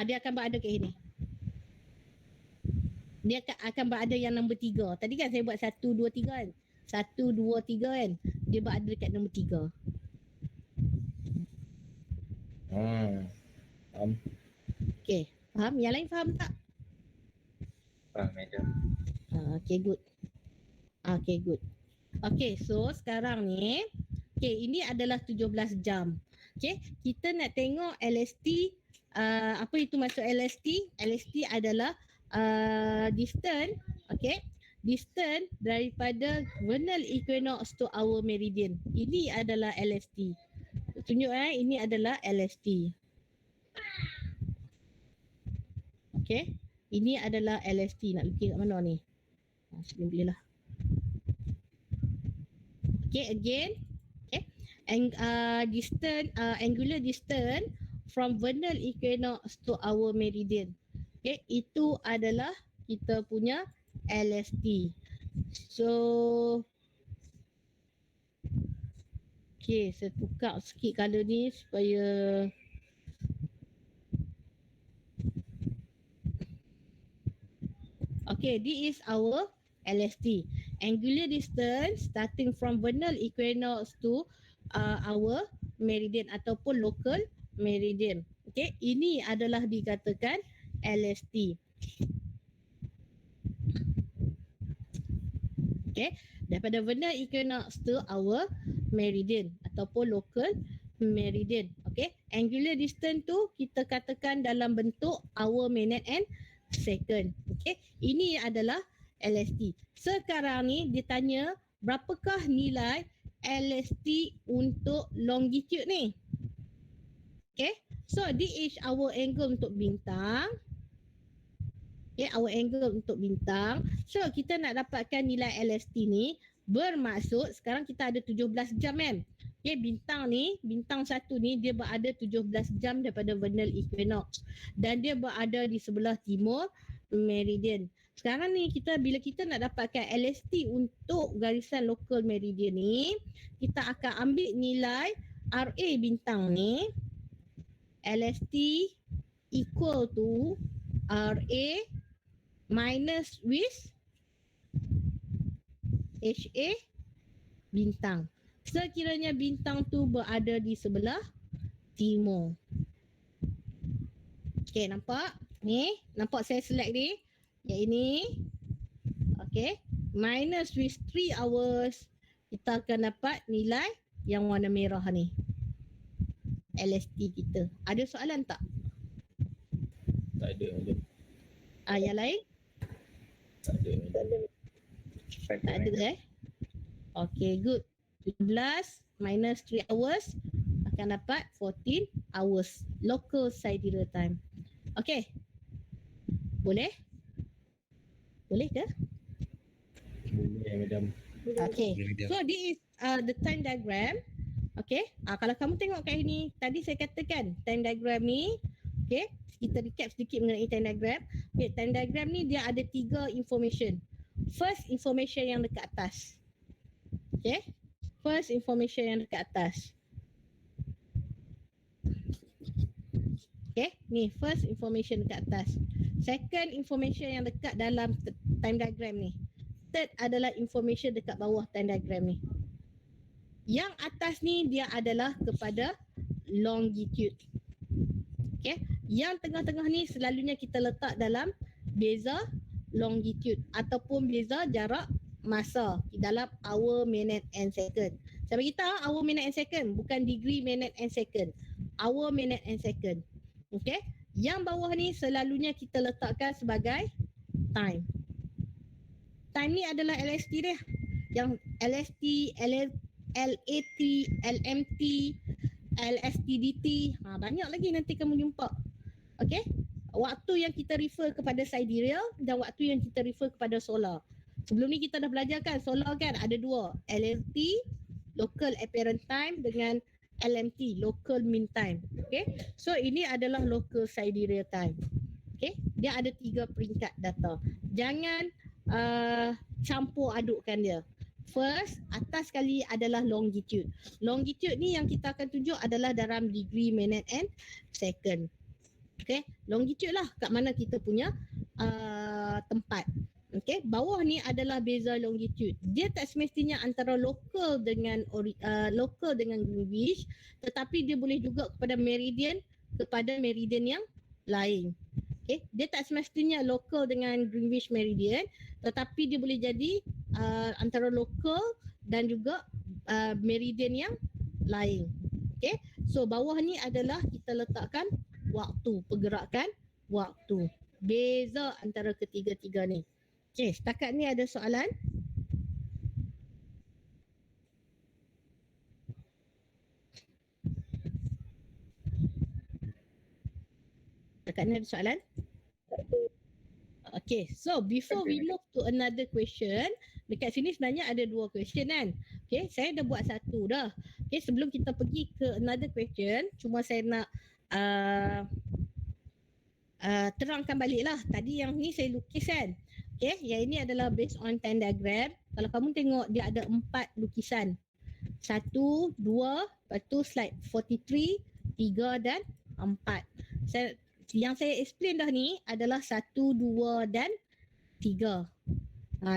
S1: Dia akan berada kat sini. Dia akan berada yang nombor 3. Tadi kan saya buat 1, 2, 3 kan. 1, 2, 3 kan. Dia berada dekat nombor 3.
S4: Faham.
S1: Okay, faham? Yang lain faham tak?
S2: Faham, madam.
S1: Okay, good. Okay, good. Okay, so sekarang ni, okay, ini adalah 17 jam. Okay, kita nak tengok LST. Apa itu maksud LST? LST adalah distance, okay, distance daripada vernal equinox to our meridian. Ini adalah LST. Tunjuk ini adalah LST. Okay, ini adalah LST. Nak lukis kat mana ni? Sini boleh lah. Okay, again. Okay, distance, angular distance from vernal equinox to our meridian. Okay, itu adalah kita punya LST. So, okay, saya tukar sikit color ni supaya okay, this is our LST. Angular distance starting from vernal equinox to our meridian ataupun local meridian. Okay, ini adalah dikatakan LST. Okay, daripada vernal equinox to our meridian ataupun local meridian. Okay, angular distance tu kita katakan dalam bentuk hour, minute and second. Okay, ini adalah LST. Sekarang ni ditanya berapakah nilai LST untuk longitude ni? Okay, so this is our angle untuk bintang. Okay, hour angle untuk bintang. So, kita nak dapatkan nilai LST ni, bermaksud sekarang kita ada 17 jam kan. Okay, bintang ni, bintang satu ni dia berada 17 jam daripada vernal equinox. Dan dia berada di sebelah timur meridian. Sekarang ni bila kita nak dapatkan LST untuk garisan local meridian ni, kita akan ambil nilai RA bintang ni, LST equal to RA minus with HA bintang. Sekiranya bintang tu berada di sebelah timur. Okay, nampak? Ni, nampak saya select ni? Yang ini. Okay. Minus with 3 hours. Kita akan dapat nilai yang warna merah ni. LST kita. Ada soalan tak?
S4: Tak ada.
S1: Yang lain?
S4: Tak ada.
S1: Tak ada Okay, good. 17 minus 3 hours akan dapat 14 hours local sidereal time. Okay. Boleh? Boleh ke?
S4: Boleh, madam.
S1: Okay. So this is the time diagram. Okay. Kalau kamu tengok kat ini, tadi saya katakan time diagram ni, okay, kita recap sedikit mengenai time diagram. Okay, time diagram ni dia ada 3 information. First information yang dekat atas. Okay. First information yang dekat atas. Okay, ni first information dekat atas. Second information yang dekat dalam time diagram ni. Third adalah information dekat bawah time diagram ni. Yang atas ni dia adalah kepada longitude. Okay, yang tengah-tengah ni selalunya kita letak dalam beza longitude ataupun beza jarak masa dalam hour, minute and second. Saya bagi tahu hour, minute and second, bukan degree, minute and second. Hour, minute and second. Okay. Yang bawah ni selalunya kita letakkan sebagai time. Time ni adalah LST dia. Yang LST, LAT, LMT, LSTDT. Banyak lagi nanti kamu jumpa. Okay. Waktu yang kita refer kepada sidereal dan waktu yang kita refer kepada solar. Sebelum ni kita dah belajar kan solar kan ada 2. LLT, local apparent time dengan LMT, local mean time. Okay. So ini adalah local sidereal time. Okay. Dia ada 3 peringkat data. Jangan campur adukkan dia. First, atas sekali adalah longitude. Longitude ni yang kita akan tunjuk adalah dalam degree, minute and second. Okay. Longitude lah kat mana kita punya tempat. Okay, bawah ni adalah beza longitude. Dia tak semestinya antara local dengan Greenwich, tetapi dia boleh juga kepada meridian yang lain. Okay, dia tak semestinya local dengan Greenwich meridian, tetapi dia boleh jadi antara local dan juga meridian yang lain. Okay, so bawah ni adalah kita letakkan waktu, pergerakan waktu. Beza antara ketiga-tiga ni. Okay, setakat ni ada soalan? Setakat ni ada soalan? Okay, so before we move to another question, dekat sini sebenarnya ada 2 question kan? Okay, saya dah buat 1 dah. Okay, sebelum kita pergi ke another question, cuma saya nak terangkan balik lah. Tadi yang ni saya lukis kan? Okay, yang ini adalah based on time diagram. Kalau kamu tengok dia ada 4 lukisan. 1, 2, lepas tu slide 43, 3 dan 4. Yang saya explain dah ni adalah 1, 2 dan 3.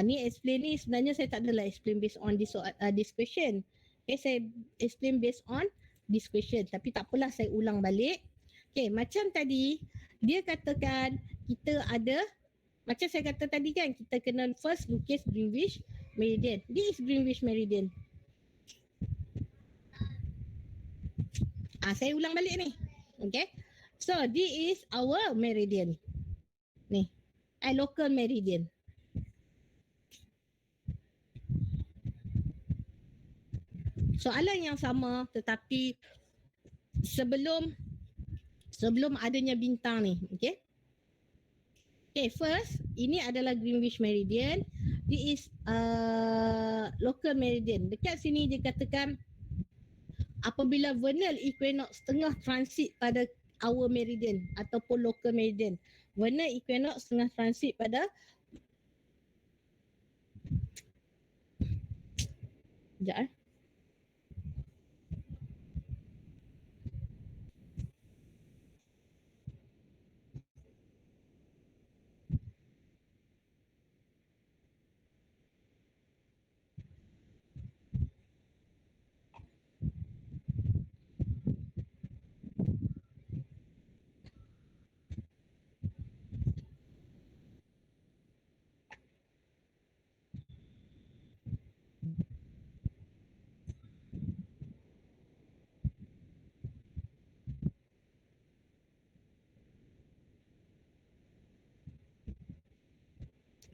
S1: Ni explain ni sebenarnya saya tak adalah explain based on this question. Okay, saya explain based on this question. Tapi tak apalah, saya ulang balik. Okay, macam tadi dia katakan kita ada, macam saya kata tadi kan, kita kena first lukis Greenwich meridian. This is Greenwich meridian. Saya ulang balik ni. Okay. So this is our meridian. Ni. Local meridian. Soalan yang sama tetapi sebelum adanya bintang ni. Okay. Okay, first, ini adalah Greenwich Meridian. This is local meridian. Dekat sini dia katakan apabila vernal equinox tengah transit pada our meridian ataupun local meridian. Vernal equinox tengah transit pada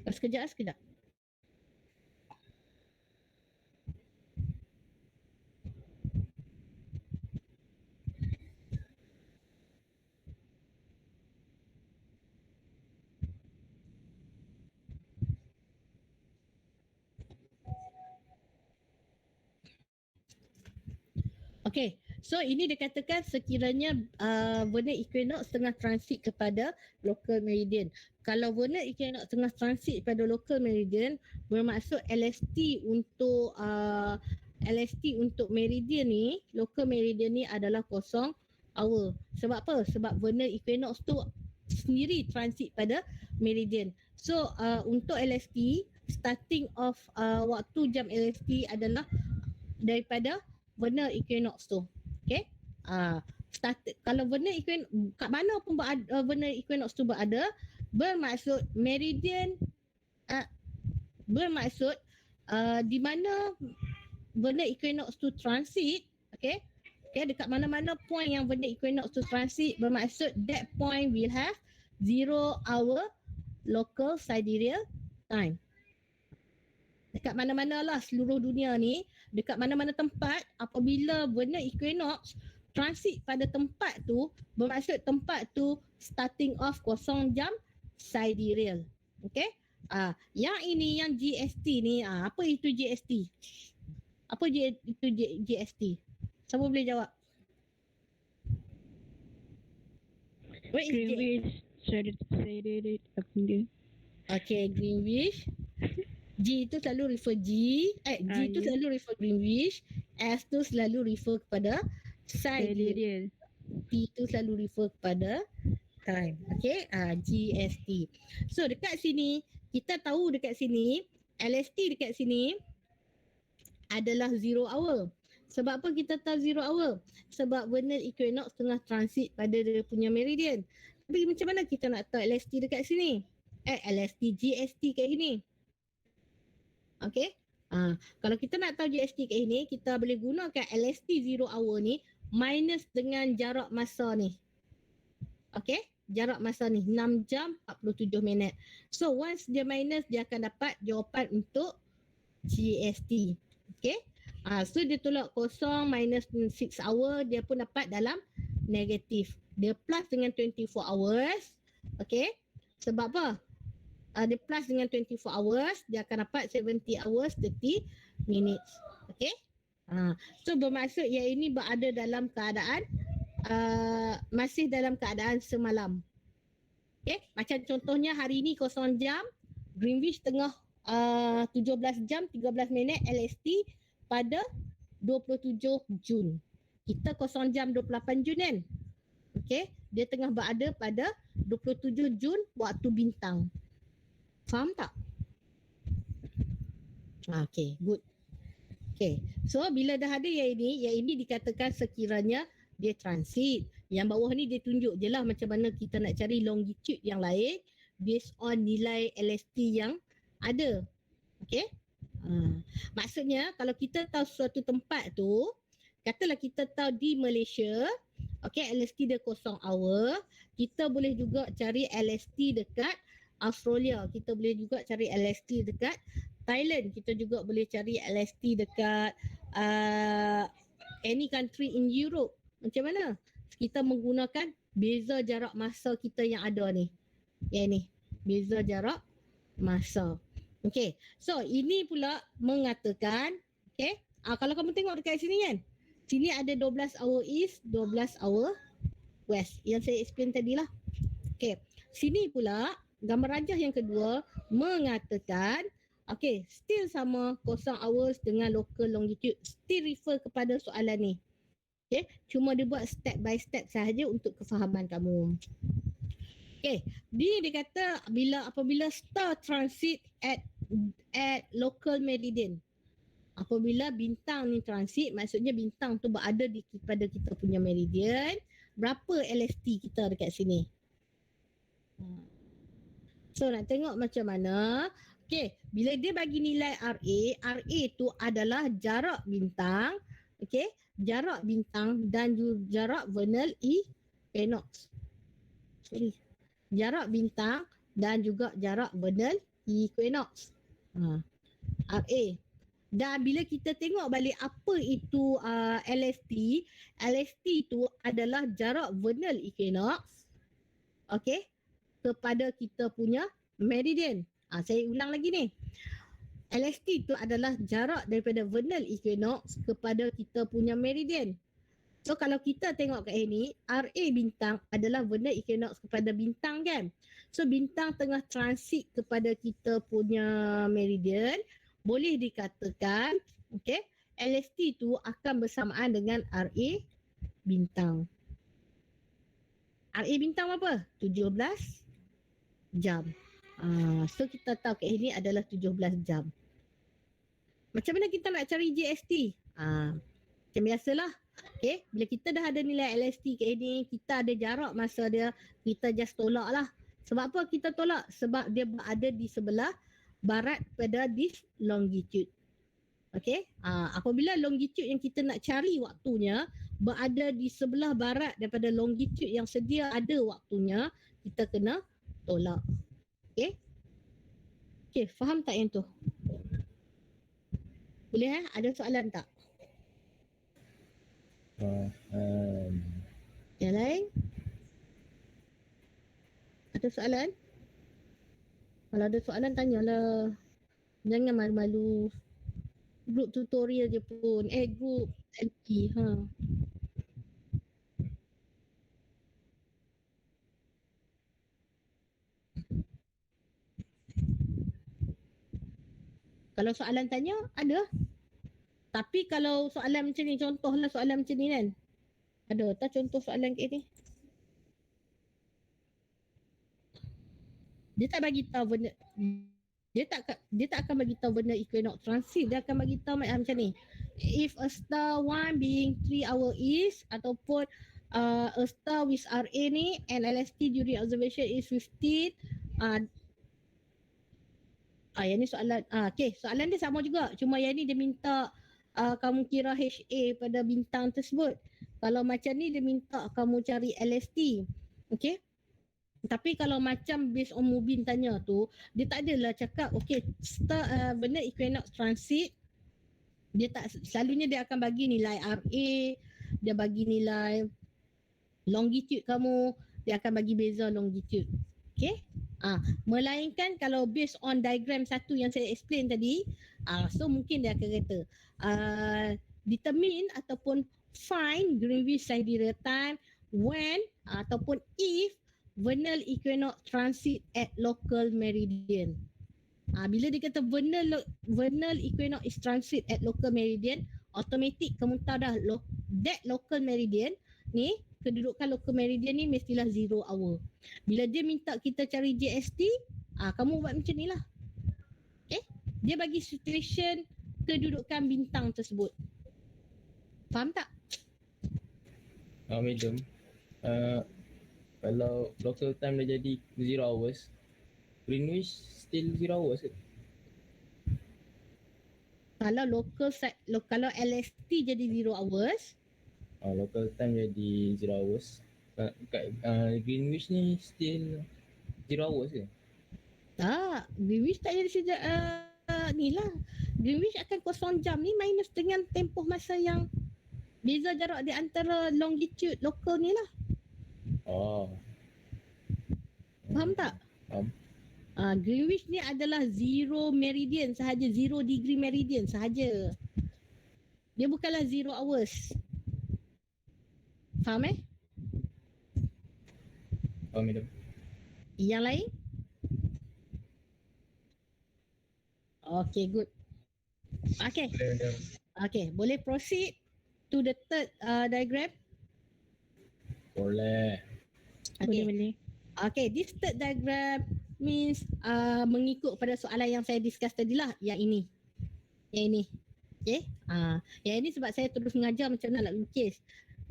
S1: sekejap sekejap. Okay, so ini dikatakan sekiranya vernal equinox tengah transit kepada local meridian. Kalau vernal equinox tengah transit pada local meridian, bermaksud LST untuk meridian ni, local meridian ni adalah kosong hour. Sebab apa? Sebab vernal equinox tu sendiri transit pada meridian. So untuk LST, starting of waktu jam LST adalah daripada vernal equinox tu. Okay. Kalau vernal equinox, kat mana pun vernal equinox tu berada, bermaksud meridian, bermaksud di mana vernal equinox tu transit, okay, dekat mana-mana point yang vernal equinox tu transit, bermaksud that point will have 0 hour local sidereal time. Dekat mana-mana lah seluruh dunia ni, dekat mana-mana tempat, apabila vernal equinox transit pada tempat tu, bermaksud tempat tu starting off kosong jam sidereal. Okay. Yang ini, yang GST ni, apa itu GST? Apa itu GST? Siapa boleh jawab? What is
S5: Greenwich Saturday apa dia?
S1: Okay, Greenwich. G tu selalu refer G tu
S5: Ya.
S1: selalu refer Greenwich, S tu selalu refer kepada sidereal, T tu selalu refer kepada time. Okay, GST. So dekat sini, kita tahu dekat sini, LST dekat sini adalah 0 hour. Sebab apa kita tahu 0 hour? Sebab vernal equinox tengah transit pada dia punya meridian. Tapi macam mana kita nak tahu LST dekat sini? GST kat sini. Okay. Kalau kita nak tahu GST kat sini, kita boleh gunakan LST 0 hour ni minus dengan jarak masa ni. Okay. Jarak masa ni 6 jam 47 minit. So once dia minus, dia akan dapat jawapan untuk GST. Okay. So dia tolak kosong minus 6 hour, dia pun dapat dalam negatif. Dia plus dengan 24 hours. Okay. Sebab apa? Dia plus dengan 24 hours, dia akan dapat 70 hours 30 minutes. Okay. So bermaksud yang ini berada dalam keadaan masih dalam keadaan semalam. Okay. Macam contohnya hari ini kosong jam, Greenwich tengah 17 jam 13 minit LST pada 27 Jun. Kita kosong jam 28 Jun kan? Okay. Dia tengah berada pada 27 Jun waktu bintang. Faham tak? Okay, good. Okay, so bila dah ada yang ini dikatakan sekiranya dia transit. Yang bawah ni dia tunjuk je lah macam mana kita nak cari longitude yang lain based on nilai LST yang ada. Okay. Maksudnya kalau kita tahu suatu tempat tu, katalah kita tahu di Malaysia, okay, LST dia kosong hour, kita boleh juga cari LST dekat Australia, kita boleh juga cari LST dekat Thailand, kita juga boleh cari LST dekat any country in Europe. Macam mana? Kita menggunakan beza jarak masa kita yang ada ni. Yang ni. beza jarak masa. Okay, so ini pula mengatakan, okay, kalau kamu tengok dekat sini kan, sini ada 12 hour east, 12 hour west yang saya explain tadi lah. Okay, sini pula gambar rajah yang kedua mengatakan, okay, still sama 0 hours dengan local longitude, still refer kepada soalan ni. Okay, cuma dia buat step by step sahaja untuk kefahaman kamu. Okay, dia kata apabila star transit at local meridian. Apabila bintang ni transit, maksudnya bintang tu berada di pada kita punya meridian, berapa LST kita dekat sini? So nak tengok macam mana. Okay, bila dia bagi nilai RA tu adalah jarak bintang, okay, jarak bintang dan jarak vernal equinox. Sorry. Jarak bintang dan juga jarak vernal equinox. RA. Dan bila kita tengok balik apa itu LST, LST itu adalah jarak vernal equinox, okay, kepada kita punya meridian. Saya ulang lagi ni. LST itu adalah jarak daripada vernal equinox kepada kita punya meridian. So kalau kita tengok kat sini, RA bintang adalah vernal equinox kepada bintang kan. So bintang tengah transit kepada kita punya meridian, boleh dikatakan, okay, LST itu akan bersamaan dengan RA bintang. RA bintang apa? 17 jam. So kita tahu kat sini adalah 17 jam. Macam mana kita nak cari GST? Macam biasalah. Okay, bila kita dah ada nilai LST kat sini, kita ada jarak masa dia, kita just tolak lah. Sebab apa kita tolak? Sebab dia berada di sebelah barat pada this longitude. Okay, apabila longitude yang kita nak cari waktunya berada di sebelah barat daripada longitude yang sedia ada waktunya, kita kena tolak. Okay, okay, faham tak yang tu? Boleh ada soalan tak? Yang lain? Ada soalan? Kalau ada soalan tanyalah. Jangan malu-malu. Group tutorial je pun. Group LP. Kalau soalan tanya, ada. Tapi kalau soalan macam ni, contohlah soalan macam ni kan. Ada tak contoh soalan kat ni? Dia tak bagi tahu benda, dia tak akan bagi tahu benda equinox transit. Dia akan bagi tahu macam ni. If a star one being 3 hour east ataupun a star with RA ni and LST during observation is 15. Yang ni soalan. Okay, soalan dia sama juga. Cuma yang ni dia minta kamu kira HA pada bintang tersebut. Kalau macam ni dia minta kamu cari LST. Okay. Tapi kalau macam based on Mubin tanya tu, dia tak adalah cakap okay, star benar equinox transit. Dia tak, selalunya dia akan bagi nilai RA, dia bagi nilai longitude kamu, dia akan bagi beza longitude. Okay. Melainkan kalau based on diagram satu yang saya explain tadi, so mungkin dia akan kata determine ataupun find Greenwich sidereal time when ataupun if vernal equinox transit at local meridian. Bila dia kata vernal equinox is transit at local meridian, automatic kamu tahu dah that local meridian ni, kedudukan local meridian ni mestilah 0 hour. Bila dia minta kita cari GST, kamu buat macam ni lah. Okay? Dia bagi situation kedudukan bintang tersebut. Faham tak?
S4: Madam, kalau local time dah jadi 0 hours, Greenwich still 0 hours ke?
S1: Kalau kalau LST jadi 0 hours,
S4: Local time jadi 0 hours. Kat Greenwich ni still 0 hours ke?
S1: tak, Greenwich tak jadi ni lah. Greenwich akan kosong jam ni minus dengan tempoh masa yang beza jarak di antara longitude lokal ni lah.
S4: Oh.
S1: Faham tak?
S4: Faham.
S1: Greenwich ni adalah zero meridian sahaja, 0 degree meridian sahaja. Dia bukanlah 0 hours. Faham
S4: Oh, madam.
S1: Yang lain? Okay, good. Okay,
S4: Boleh, madam.
S1: okay. Boleh proceed to the third diagram?
S4: Boleh.
S1: Okay.
S5: Boleh.
S1: Okay, this third diagram means mengikut pada soalan yang saya discuss tadi lah. Yang ini. Yang ini. Okay. Yang ini sebab saya terus mengajar macam mana nak lukis.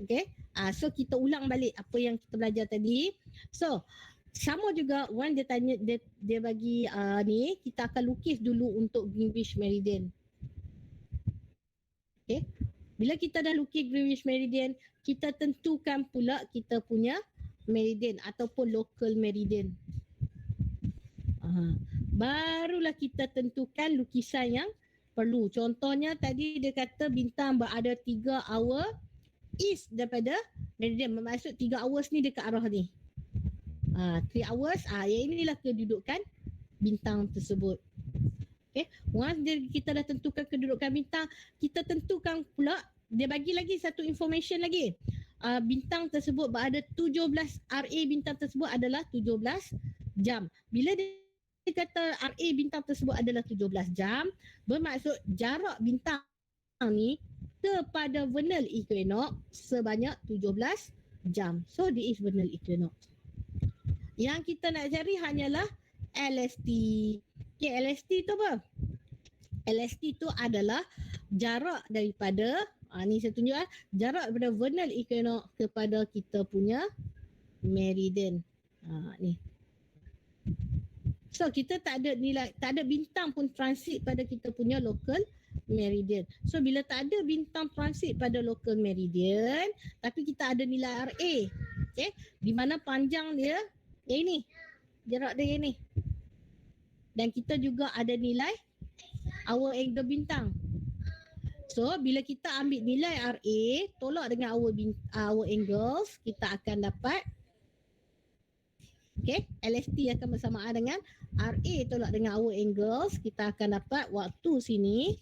S1: Okay. So kita ulang balik apa yang kita belajar tadi. So, sama juga Wan dia tanya, dia bagi ni, kita akan lukis dulu untuk Greenwich Meridian. Okay. Bila kita dah lukis Greenwich Meridian, kita tentukan pula kita punya meridian ataupun local meridian. Barulah kita tentukan lukisan yang perlu. Contohnya tadi dia kata bintang berada 3 hour east daripada meridian. Bermaksud 3 hours ni dekat arah ni. 3 hours, yang inilah kedudukan bintang tersebut. Okay. Once kita dah tentukan kedudukan bintang, kita tentukan pula, dia bagi lagi satu information lagi. Bintang tersebut berada 17, RA bintang tersebut adalah 17 jam. Bila dia kata RA bintang tersebut adalah 17 jam, bermaksud jarak bintang ni kepada vernal equinox sebanyak 17 jam. So, this is vernal equinox. Yang kita nak cari hanyalah LST. Okay, LST tu apa? LST tu adalah jarak daripada ni saya tunjuk jarak daripada vernal equinox kepada kita punya meridian. Ni. So kita tak ada nilai, tak ada bintang pun transit pada kita punya local meridian. So bila tak ada bintang transit pada local meridian, tapi kita ada nilai RA. Okay, di mana panjang dia yang ini. Jarak dia yang ni. Dan kita juga ada nilai hour angle bintang. So, bila kita ambil nilai RA, tolak dengan hour angles, kita akan dapat, okay, LST akan bersamaan dengan RA tolak dengan hour angles, kita akan dapat waktu sini,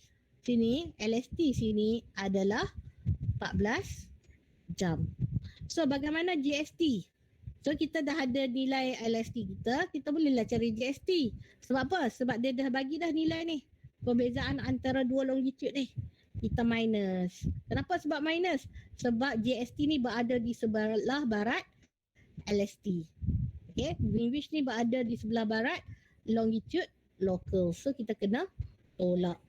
S1: LST sini adalah 14 jam. So, bagaimana GST? So, kita dah ada nilai LST kita bolehlah cari GST. Sebab apa? Sebab dia dah bagi dah nilai ni. Perbezaan antara dua longitude ni. Kita minus. Kenapa sebab minus? Sebab GST ni berada di sebelah barat LST. Okay, Greenwich ni berada di sebelah barat longitude local. So kita kena tolak.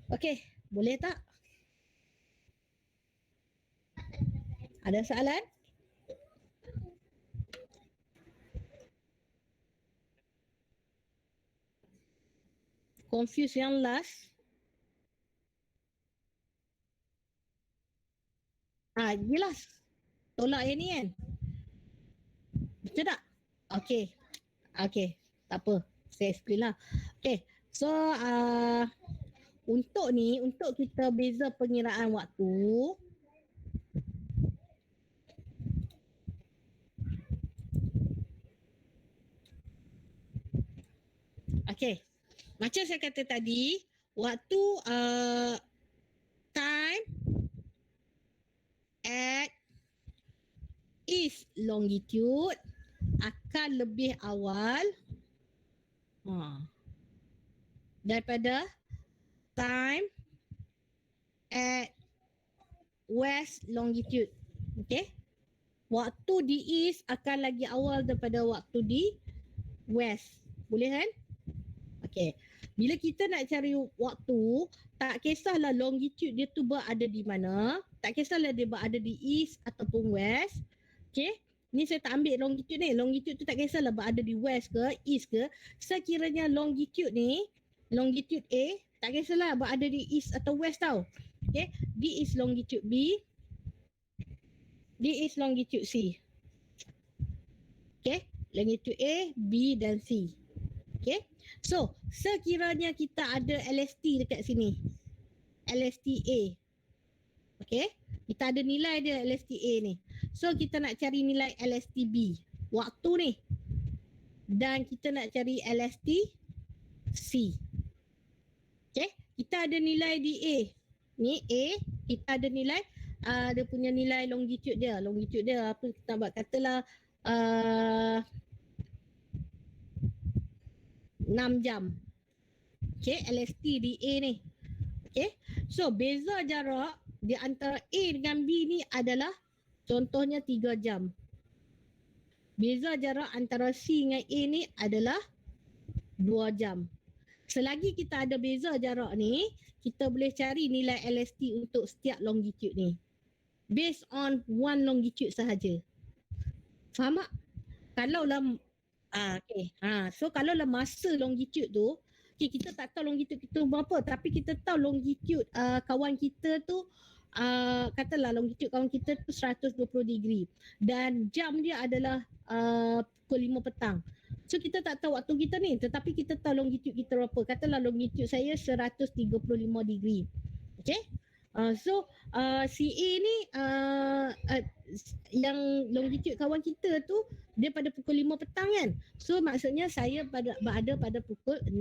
S1: Okay, boleh tak? Ada soalan? Confuse yang last. Jelas. Tolak yang ni kan? Betul tak? Okay. Okay. Tak apa. Saya explain lah. Okay. So, untuk ni, untuk kita beza pengiraan waktu. Okay. Macam saya kata tadi, waktu time at east longitude akan lebih awal daripada time at west longitude. Okay. Waktu di east akan lagi awal daripada waktu di west. Boleh kan? Okay. Bila kita nak cari waktu, tak kisahlah longitude dia tu berada di mana. Tak kisahlah dia berada di east ataupun west. Okay. Ni saya tak ambil longitude ni. Longitude tu tak kisahlah berada di west ke, east ke. Sekiranya longitude ni, longitude A, tak kisahlah berada di east atau west tau. Okay. D is longitude B. D is longitude C. Okay. Longitude A, B dan C. Okay. So, sekiranya kita ada LST dekat sini. LST A. Okay. Kita ada nilai dia LST A ni. So, kita nak cari nilai LST B. Waktu ni. dan kita nak cari LST C. Okay, kita ada nilai di A. Ni A, kita ada nilai dia punya nilai longitude dia. Longitude dia apa kita buat katalah 6 jam. Okay, LST di A ni. Okay, so beza jarak di antara A dengan B ni adalah contohnya 3 jam. Beza jarak antara C dengan A ni adalah 2 jam. Selagi kita ada beza jarak ni, kita boleh cari nilai LST untuk setiap longitude ni. Based on one longitude sahaja. Faham tak? Kalaulah so kalaulah masa longitude tu, okay, kita tak tahu longitude kita berapa, tapi kita tahu longitude kawan kita tu katalah longitude kawan kita tu 120 degree dan jam dia adalah pukul 5 petang. So kita tak tahu waktu kita ni, tetapi kita tahu longitude kita berapa. Katalah longitude saya 135 degree. Okay? So CA ni yang longitude kawan kita tu dia pada pukul 5 petang kan. So maksudnya saya berada pada pukul 6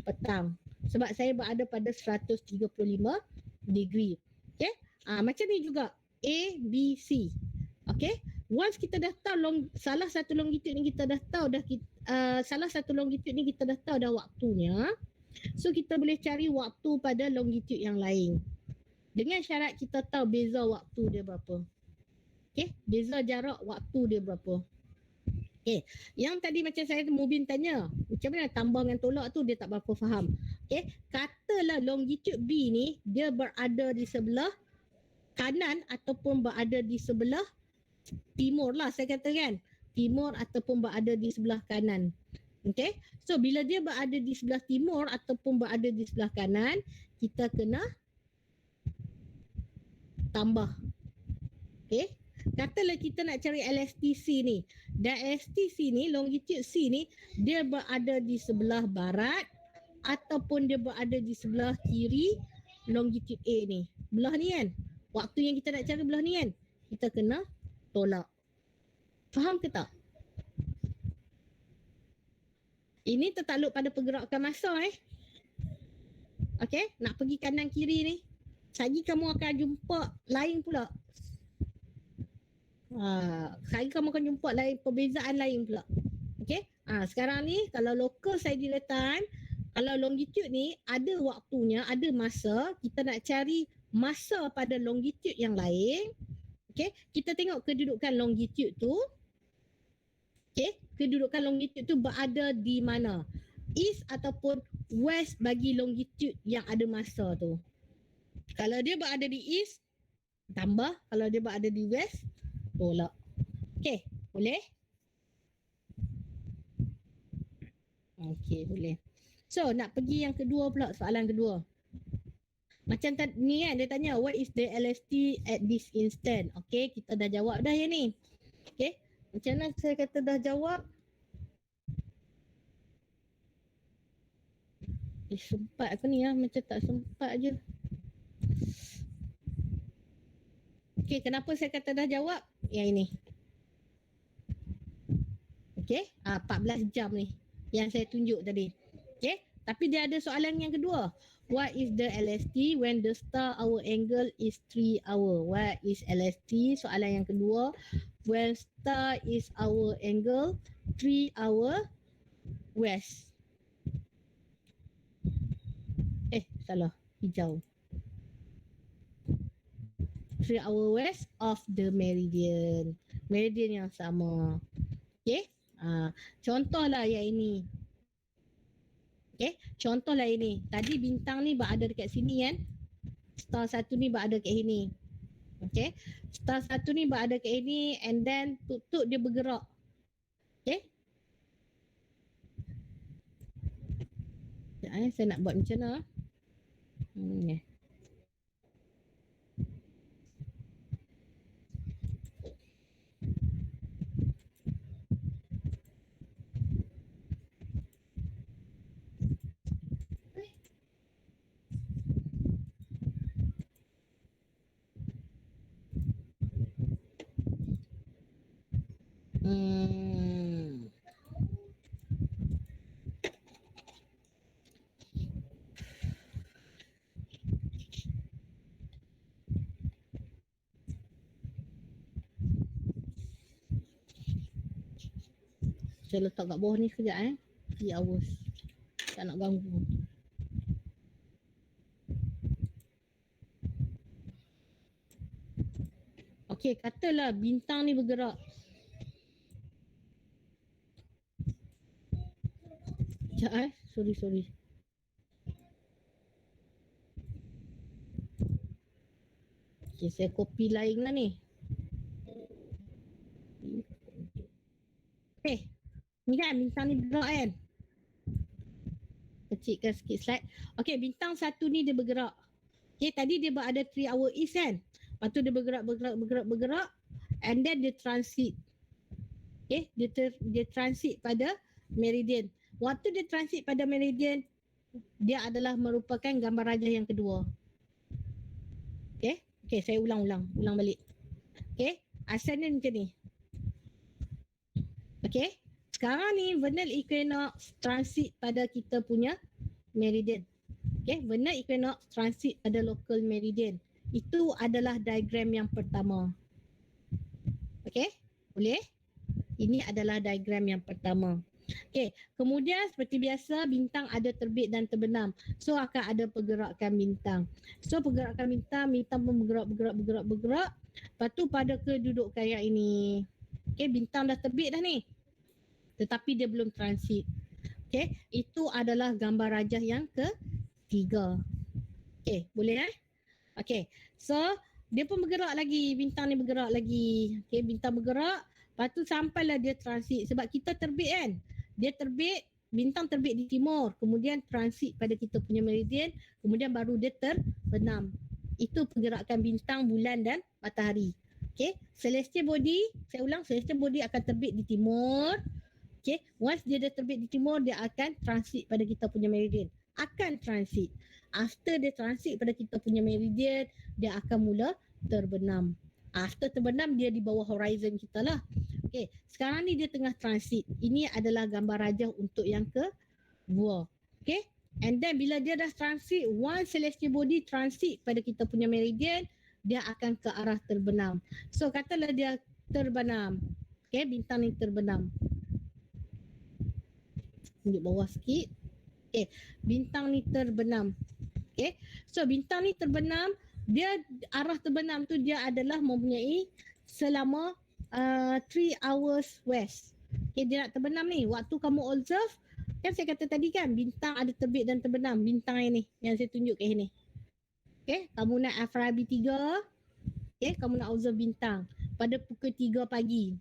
S1: petang. Sebab saya berada pada 135 degree. Okay? Macam ni juga A, B, C. Okay? Once kita dah tahu salah satu longitude ni kita dah tahu salah satu longitude ni kita dah tahu dah waktunya. So kita boleh cari waktu pada longitude yang lain. Dengan syarat kita tahu beza waktu dia berapa. Okay, beza jarak waktu dia berapa. Okay, yang tadi macam saya Mubin tanya, macam mana tambah dengan tolak tu dia tak berapa faham. Okay, katalah longitude B ni dia berada di sebelah kanan ataupun berada di sebelah timur lah saya katakan. Timur ataupun berada di sebelah kanan. Okay, so bila dia berada di sebelah timur ataupun berada di sebelah kanan, kita kena tambah. Okay, katalah kita nak cari LSTC ni. Dan LSTC ni, longitude C ni, dia berada di sebelah barat ataupun dia berada di sebelah kiri longitude A ni. Belah ni kan? Waktu yang kita nak cari belah ni kan? Kita kena tolak. Faham ke tak? Ini tertakluk pada pergerakan masa Okay, nak pergi kanan kiri ni. Lagi kamu akan jumpa lain pula. Lagi kamu akan jumpa lain perbezaan lain pula. Okay, sekarang ni kalau local side delay time, kalau longitude ni ada waktunya, ada masa, kita nak cari masa pada longitude yang lain. Okay, kita tengok kedudukan longitude tu. Okay, kedudukan longitude tu berada di mana? East ataupun west bagi longitude yang ada masa tu. Kalau dia berada di east, tambah. Kalau dia berada di west, tolak. Okay, boleh? Okay, boleh. So, nak pergi yang kedua pula, soalan kedua. Macam ni kan, dia tanya, what is the LST at this instant? Okay, kita dah jawab dah yang ni. Okay, macam mana saya kata dah jawab? Sempat ke ni macam tak sempat je. Okay, kenapa saya kata dah jawab? Yang ini. Okay, 14 jam ni yang saya tunjuk tadi. Okay, tapi dia ada soalan yang kedua. What is the LST when the star hour angle is 3 hour? What is LST? Soalan yang kedua. When star is hour angle 3 hour west. Salah. Hijau. 3 hour west of the meridian. Meridian yang sama. Okay. Contohlah yang ini. Okay. Contohlah ini. Tadi bintang ni berada dekat sini kan. Star satu ni berada dekat sini. Okay. Star satu ni berada dekat sini and then tuk-tuk dia bergerak. Okay. Sekejap saya nak buat macam mana. Okay. Saya letak kat bawah ni sekejap 3 hours. Tak nak ganggu. Okey, katalah bintang ni bergerak. Sekejap sorry. Okay, saya copy lain lah ni. Okay, ni kan bintang ni bergerak kan. Kecilkan sikit slide. Okay, bintang satu ni dia bergerak. Okay, tadi dia berada 3 hour east kan. Lepas tu dia bergerak. And then dia transit. Okay, dia transit pada meridian. Waktu dia transit pada meridian, dia adalah merupakan gambar rajah yang kedua. Okay, saya ulang balik. Okay, asalnya macam ni. Okay, sekarang ni vernal equinox transit pada kita punya meridian. Okay, vernal equinox transit pada local meridian. Itu adalah diagram yang pertama. Okay, boleh? Ini adalah diagram yang pertama. Okay, kemudian seperti biasa bintang ada terbit dan terbenam. So akan ada pergerakan bintang. So pergerakan bintang pun bergerak. Lepas tu pada kedudukan yang ini. Okay, bintang dah terbit dah ni. Tetapi dia belum transit. Okay, itu adalah gambar rajah yang ketiga. Okay, boleh Okay, so dia pun bergerak lagi. Bintang ni bergerak lagi. Okay, bintang bergerak. Lepas tu sampailah dia transit. Sebab kita terbit kan. Dia terbit, bintang terbit di timur. Kemudian transit pada kita punya meridian. Kemudian baru dia terbenam. Itu pergerakan bintang, bulan dan matahari. Okay, celestial body, saya ulang, celestial body akan terbit di timur. Okay, once dia dah terbit di timur, dia akan transit pada kita punya meridian. Akan transit. After dia transit pada kita punya meridian, dia akan mula terbenam. After terbenam, dia di bawah horizon kita lah. Okay, sekarang ni dia tengah transit. Ini adalah gambar rajah untuk yang kedua. Okay, and then bila dia dah transit, one celestial body transit pada kita punya meridian, dia akan ke arah terbenam. So katalah dia terbenam. Okay, bintang ni terbenam. Tunjuk bawah sikit. Okay, bintang ni terbenam. Okay, so bintang ni terbenam, dia arah terbenam tu dia adalah mempunyai selama 3 hours west. Okay, dia nak terbenam ni. Waktu kamu observe, kan saya kata tadi kan bintang ada terbit dan terbenam. Bintang ini yang saya tunjuk kat sini. Okay, kamu nak FRB 3. Okay, kamu nak observe bintang pada pukul 3 pagi.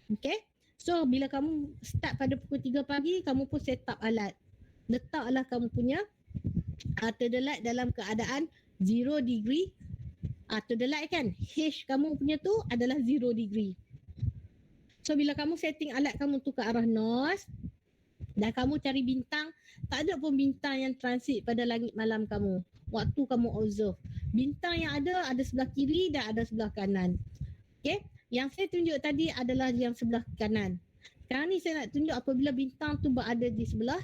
S1: Okay, so bila kamu start pada pukul 3 pagi, kamu pun set up alat. Letaklah kamu punya terdelat dalam keadaan 0 degree. Terdelat kan, H kamu punya tu adalah 0 degree. So bila kamu setting alat kamu tu ke arah north dan kamu cari bintang, tak ada pun bintang yang transit pada langit malam kamu waktu kamu observe. Bintang yang ada sebelah kiri dan ada sebelah kanan. Okay, yang saya tunjuk tadi adalah yang sebelah kanan. Sekarang ni saya nak tunjuk apabila bintang tu berada di sebelah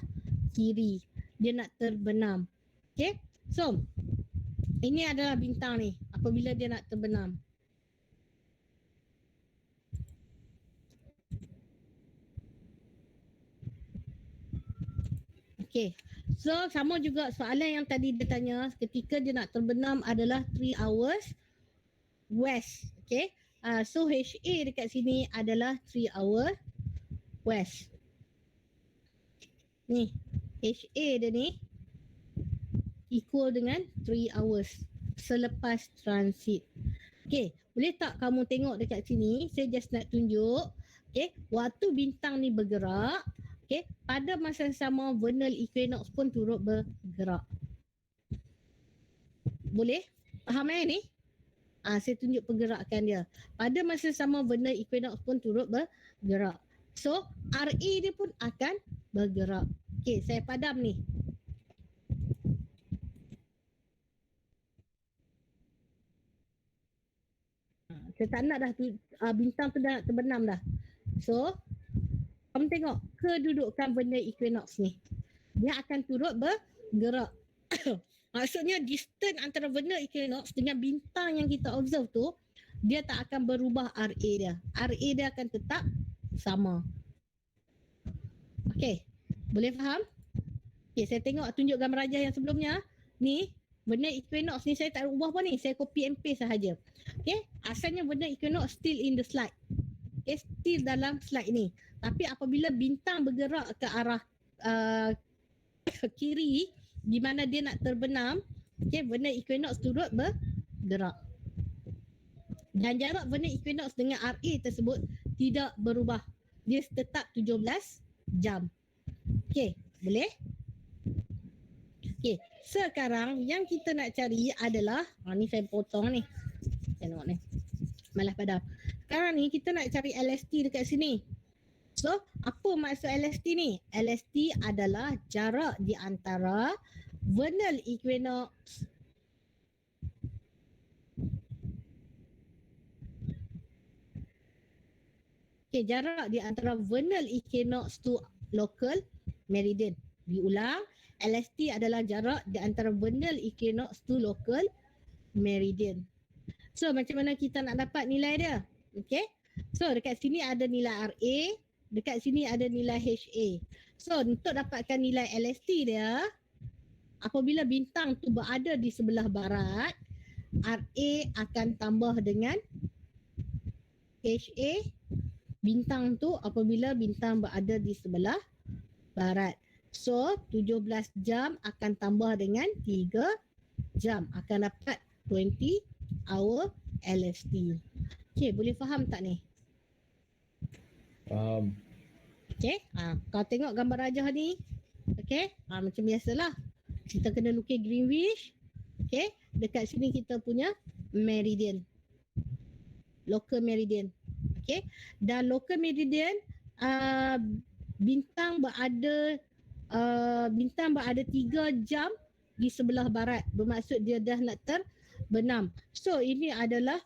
S1: kiri, dia nak terbenam. Okay, so ini adalah bintang ni apabila dia nak terbenam. Okay, so sama juga soalan yang tadi dia tanya ketika dia nak terbenam adalah 3 hours west. Okay, so HA dekat sini adalah 3 hours west. Ni, HA dia ni equal dengan 3 hours selepas transit. Okay, boleh tak kamu tengok dekat sini? Saya just nak tunjuk. Okay, waktu bintang ni bergerak, okay, pada masa yang sama vernal equinox pun turut bergerak. Boleh? Faham ni? Saya tunjuk pergerakan dia. Pada masa sama vernal equinox pun turut bergerak. So, RA dia pun akan bergerak. Okay, saya padam ni. Saya tak nak dah bintang tu dah terbenam dah. So, kamu tengok kedudukan vernal equinox ni. Dia akan turut bergerak. Maksudnya distance antara vernal equinox dengan bintang yang kita observe tu, dia tak akan berubah RA dia. RA dia akan tetap sama. Okay, boleh faham? Okay, saya tengok tunjuk gambar rajah yang sebelumnya. Ni, benda equinox ni saya tak ubah pun ni. Saya copy and paste sahaja. Okay, asalnya benda equinox still in the slide. Okay, still dalam slide ni. Tapi apabila bintang bergerak ke arah kiri, di mana dia nak terbenam, okay, benda equinox turut bergerak. Dan jarak benda equinox dengan RA tersebut tidak berubah. Dia tetap 17 jam. Okay, boleh? Okay, sekarang yang kita nak cari adalah, ni saya potong ni. Tengok ni. Malah padam. Sekarang ni kita nak cari LST dekat sini. So, apa maksud LST ni? LST adalah jarak di antara vernal equinox jarak di antara vernal equinox to local meridian. Diulang, LST adalah jarak di antara vernal equinox to local meridian. So, macam mana kita nak dapat nilai dia? Okay. So, dekat sini ada nilai RA, dekat sini ada nilai HA. So, untuk dapatkan nilai LST dia, apabila bintang tu berada di sebelah barat, RA akan tambah dengan HA. Bintang tu apabila bintang berada di sebelah barat. So, 17 jam akan tambah dengan 3 jam. Akan dapat 20 hour LST. Okay, boleh faham tak ni?
S4: Faham.
S1: Okay, kau tengok gambar rajah ni. Okay, macam biasalah. Kita kena lukis Greenwich. Okay, dekat sini kita punya meridian. Local meridian. Okay, dan local meridian bintang berada 3 jam di sebelah barat. Bermaksud dia dah nak terbenam. So, ini adalah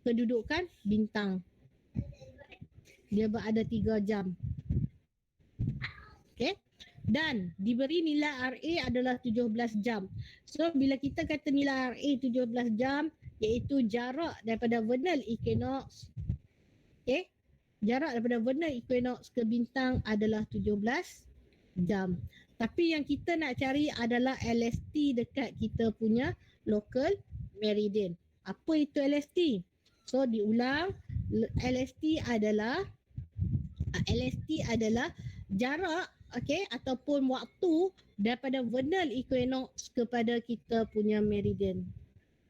S1: kedudukan bintang. Dia berada 3 jam. Okay. Dan diberi nilai RA adalah 17 jam. So, bila kita kata nilai RA 17 jam, iaitu jarak daripada vernal equinox. Okay. Jarak daripada vernal equinox ke bintang adalah 17 jam. Tapi yang kita nak cari adalah LST dekat kita punya local meridian. Apa itu LST? So, diulang, LST adalah jarak, okay, ataupun waktu daripada vernal equinox kepada kita punya meridian.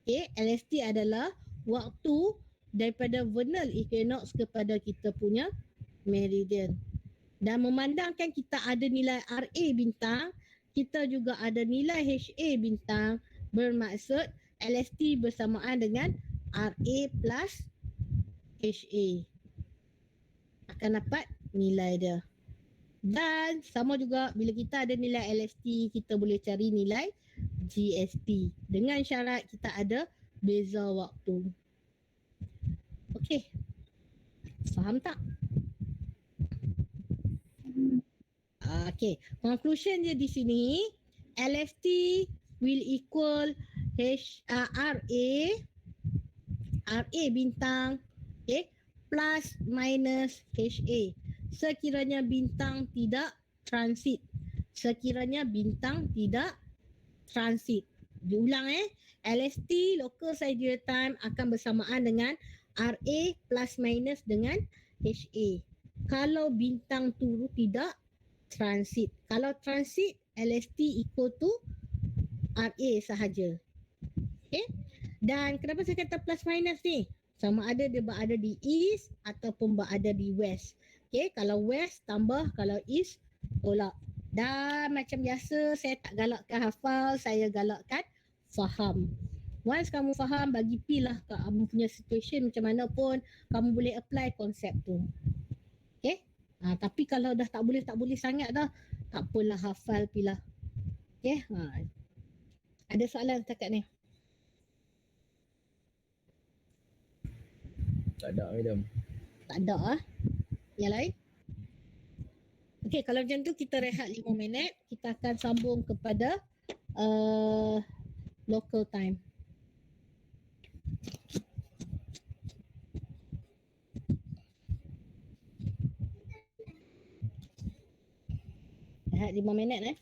S1: Okay, LST adalah waktu daripada vernal equinox kepada kita punya meridian. Dan memandangkan kita ada nilai RA bintang, kita juga ada nilai HA bintang, bermaksud LST bersamaan dengan RA plus HA. Akan dapat nilai dia. Dan sama juga bila kita ada nilai LST, kita boleh cari nilai GST. Dengan syarat kita ada beza waktu. Okey. Faham tak? Okay. Conclusion dia di sini, LST will equal RA bintang, okay, plus minus HA. Sekiranya bintang tidak transit. Diulang LST local sidereal time akan bersamaan dengan RA plus minus dengan HA. Kalau bintang tu tidak transit. Kalau transit, LST equal to RA sahaja. Okay. Dan kenapa saya kata plus minus ni? Sama ada dia berada di east ataupun berada di west. Okay. Kalau west tambah, kalau east tolak. Dan macam biasa saya tak galakkan hafal, saya galakkan faham. Once kamu faham, bagi pilah kamu punya situation macam mana pun, kamu boleh apply konsep tu. Okay. Tapi kalau dah tak boleh sangat dah, tak apalah, hafal pilah. Okay. Ada soalan setakat ni?
S4: Tak ada, madam.
S1: Tak ada Yang lain? Okay, kalau macam tu kita rehat 5 minit. Kita akan sambung kepada local time. Rehat 5 minit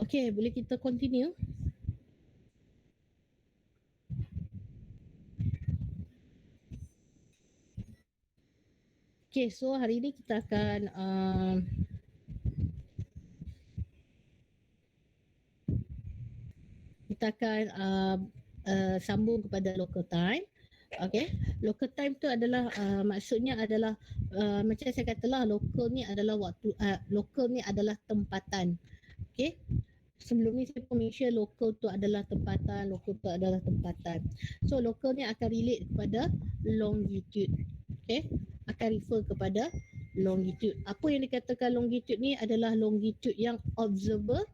S1: Okay, boleh kita continue? Okay, so hari ni kita akan sambung kepada local time. Okay, local time tu adalah maksudnya adalah macam saya katalah, local ni adalah waktu, local ni adalah tempatan. Okay, sebelum ni saya pun make sure local tu adalah tempatan, local tu adalah tempatan. So local ni akan relate kepada longitude. Okay, akan refer kepada longitude. Apa yang dikatakan longitude ni adalah longitude yang observer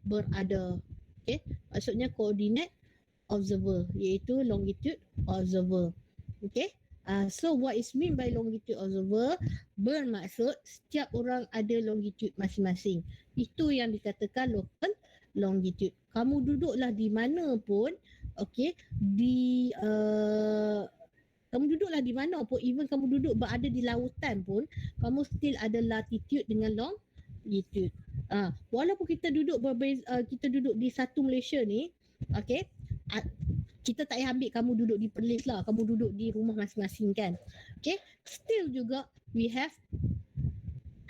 S1: berada. Okay, maksudnya koordinat observer, iaitu longitude observer. Okay, so what is mean by longitude observer? Bermaksud setiap orang ada longitude masing-masing. Itu yang dikatakan local longitude. Kamu duduklah di mana pun, okay, kamu duduklah di mana pun, even kamu duduk berada di lautan pun, kamu still ada latitude dengan longitude. Walaupun kita duduk kita duduk di satu Malaysia ni, okay, kita tak payah ambil kamu duduk di Perlis lah, kamu duduk di rumah masing-masing kan. Okay, still juga we have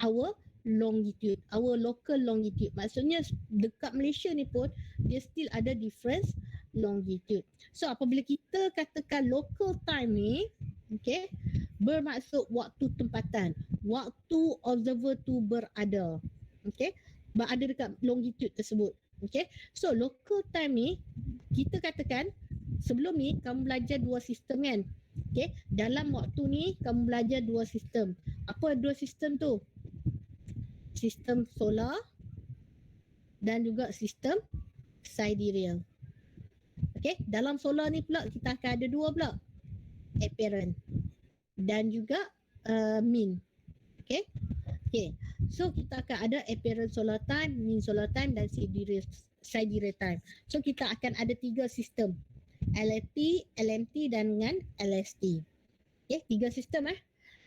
S1: our longitude, our local longitude. Maksudnya dekat Malaysia ni pun dia still ada difference longitude. So apabila kita katakan local time ni, okay, bermaksud waktu tempatan, waktu observer tu berada, okay, berada dekat longitude tersebut. Okay, so local time ni kita katakan sebelum ni kamu belajar dua sistem kan. Okay, dalam waktu ni kamu belajar dua sistem. Apa dua sistem tu? Sistem solar dan juga sistem sidereal. Okay, dalam solar ni pula kita akan ada dua pula, apparent dan juga mean. Okay, okay, so kita akan ada apparent solar time, mean solar time dan sidereal time. So kita akan ada tiga sistem, LFT, LMT dan dengan LST. Okay, tiga sistem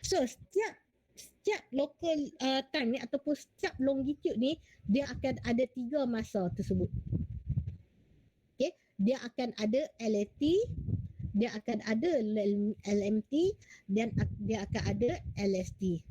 S1: So setiap local time ni ataupun setiap longitude ni dia akan ada tiga masa tersebut. Okay, dia akan ada LFT, dia akan ada LMT dan dia akan ada LST.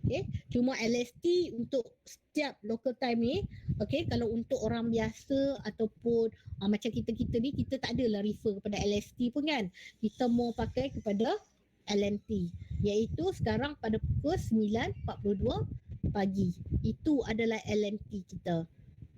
S1: Okay, cuma LST untuk setiap local time ni, okay, kalau untuk orang biasa ataupun macam kita ni, kita tak adalah refer kepada LST pun kan. Kita mau pakai kepada LMT, iaitu sekarang pada pukul 9.42 pagi. Itu adalah LMT kita.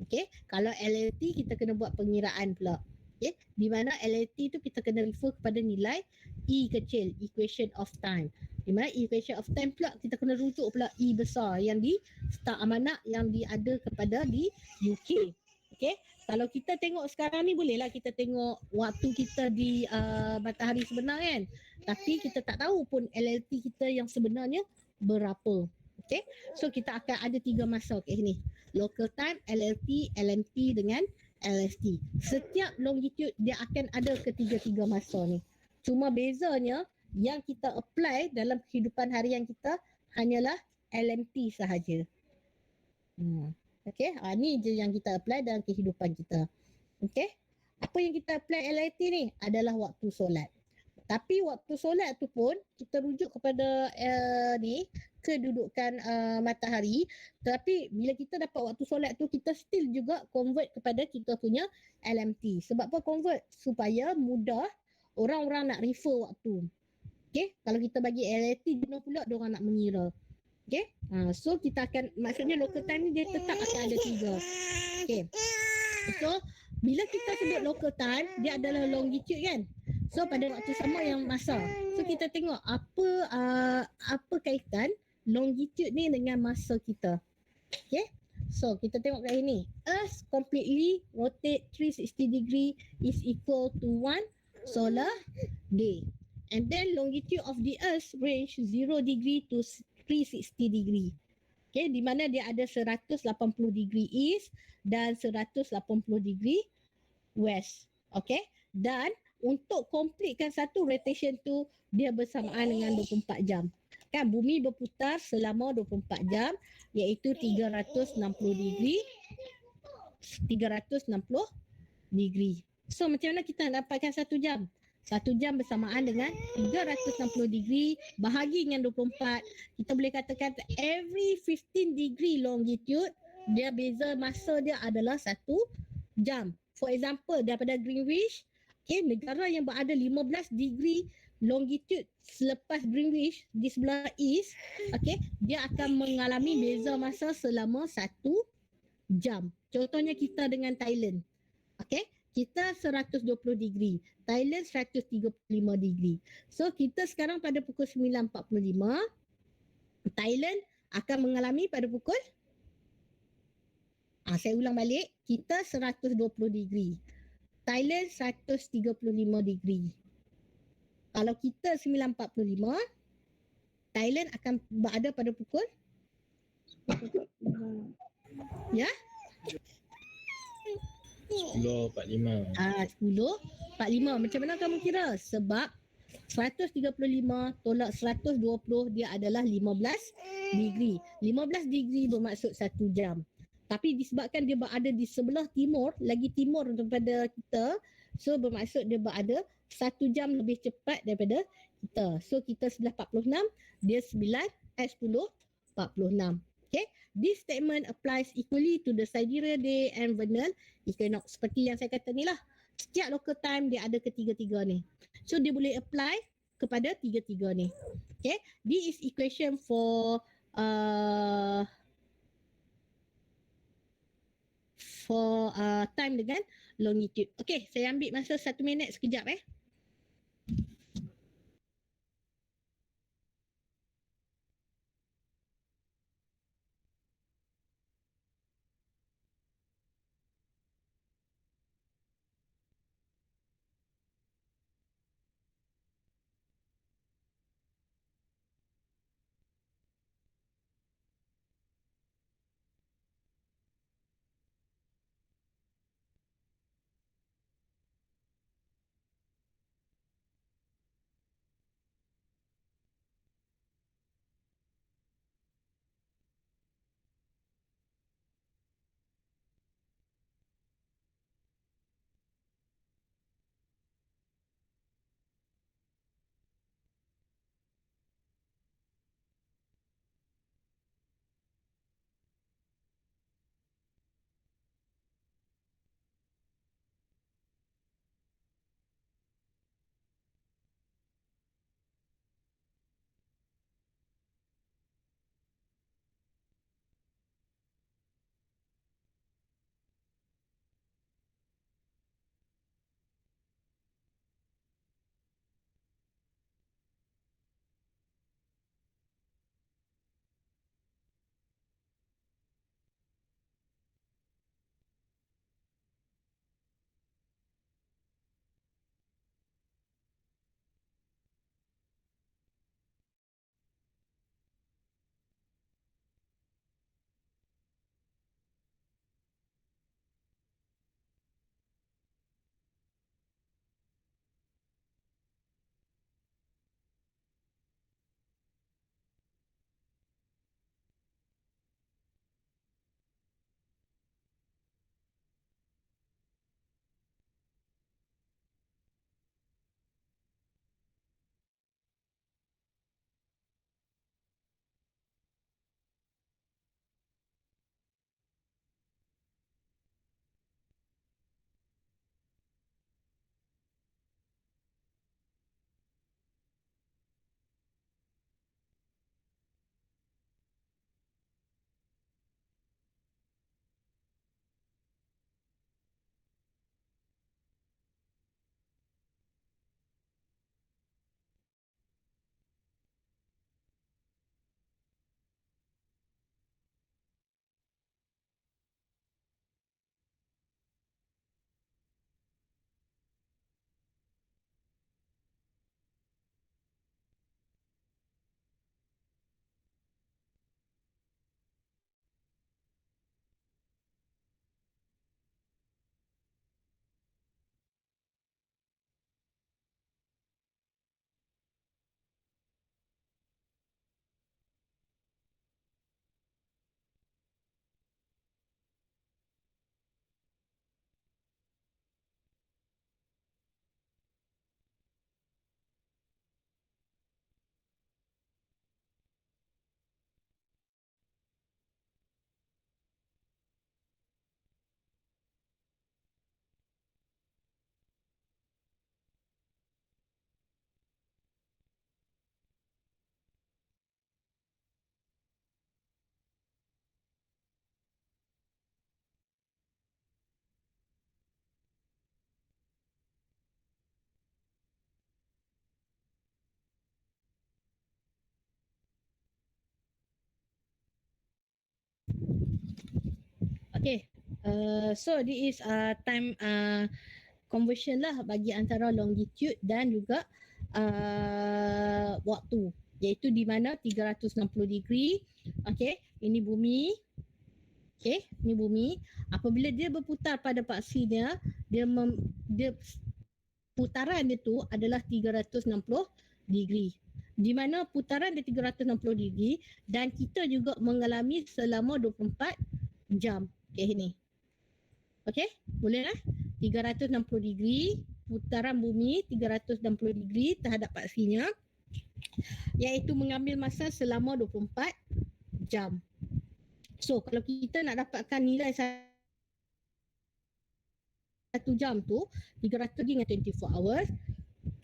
S1: Okay, kalau LLT kita kena buat pengiraan pula. Okay, di mana LLT tu kita kena refer kepada nilai E kecil, equation of time. Di mana equation of time pula kita kena rujuk pula E besar yang di start amanah yang ada kepada di UK. Okay, kalau kita tengok sekarang ni bolehlah kita tengok waktu kita di matahari sebenar kan. Tapi kita tak tahu pun LLT kita yang sebenarnya berapa. Okay, so kita akan ada tiga masa kat sini. Local time, LLT, LMT dengan LST. Setiap longitude dia akan ada ketiga-tiga masa ni. Cuma bezanya yang kita apply dalam kehidupan harian kita hanyalah LMT sahaja. Okay, ni je yang kita apply dalam kehidupan kita. Okay, apa yang kita apply LLT ni adalah waktu solat. Tapi waktu solat tu pun kita rujuk kepada kedudukan matahari. Tapi bila kita dapat waktu solat tu, kita still juga convert kepada kita punya LMT. Sebab apa convert? Supaya mudah orang-orang nak refer waktu. Okay, kalau kita bagi LMT jenuh pula diorang nak mengira. Okay, so kita akan, maksudnya local time ni dia tetap akan ada tiga. Okay, so bila kita sebut local time, dia adalah longitude kan. So pada waktu sama yang masa. So kita tengok apa kaitan longitude ni dengan masa kita. Okay, so kita tengok kat sini. Earth completely rotate 360 degree is equal to 1 solar day. And then longitude of the earth range 0 degree to 360 degree. Okay, di mana dia ada 180 degree east dan 180 degree west. Okay, dan untuk completekan satu rotation tu dia bersamaan dengan 24 jam. kan bumi berputar selama 24 jam iaitu 360 degree 360 degree. So macam mana kita nak dapatkan 1 jam? 1 jam bersamaan dengan 360 degree bahagi dengan 24. Kita boleh katakan every 15 degree longitude dia beza masa dia adalah 1 jam. For example, daripada Greenwich, negara yang berada 15 degree longitude selepas Greenwich di sebelah east, dia akan mengalami beza masa selama 1 jam. Contohnya kita dengan Thailand. Kita 120 degree, Thailand 135 degree. So kita sekarang pada pukul 9.45, Thailand akan mengalami pada pukul saya ulang balik, kita 120 degree, Thailand 135 degree. Kalau kita 9.45, Thailand akan berada pada pukul
S4: 10.45.
S1: 10.45. Macam mana kamu kira? Sebab 135 tolak 120 dia adalah 15 degree. 15 degree bermaksud 1 jam. Tapi disebabkan dia berada di sebelah timur, lagi timur daripada kita, so bermaksud dia berada 1 jam lebih cepat daripada kita. So kita 11.46, dia 10.46. Okay, this statement applies equally to the sidereal day and vernal equinox. Seperti yang saya kata ni lah, setiap local time dia ada ketiga-tiga ni. So dia boleh apply kepada tiga-tiga ni. Okay, this is equation for time dengan longitude. Okay, saya ambil masa 1 minit sekejap Okay. So this is time conversion lah bagi antara longitude dan juga waktu, iaitu di mana 360 degree. Okay, ini bumi. Okay, ini bumi. Apabila dia berputar pada paksinya, dia putaran dia tu adalah 360 degree. Di mana putaran dia 360 degree dan kita juga mengalami selama 24 jam. Okay, ini. Okay, boleh lah. 360 degree, putaran bumi 360 degree terhadap paksinya, iaitu mengambil masa selama 24 jam. So, kalau kita nak dapatkan nilai 1 jam tu, 300 dengan 24 hours,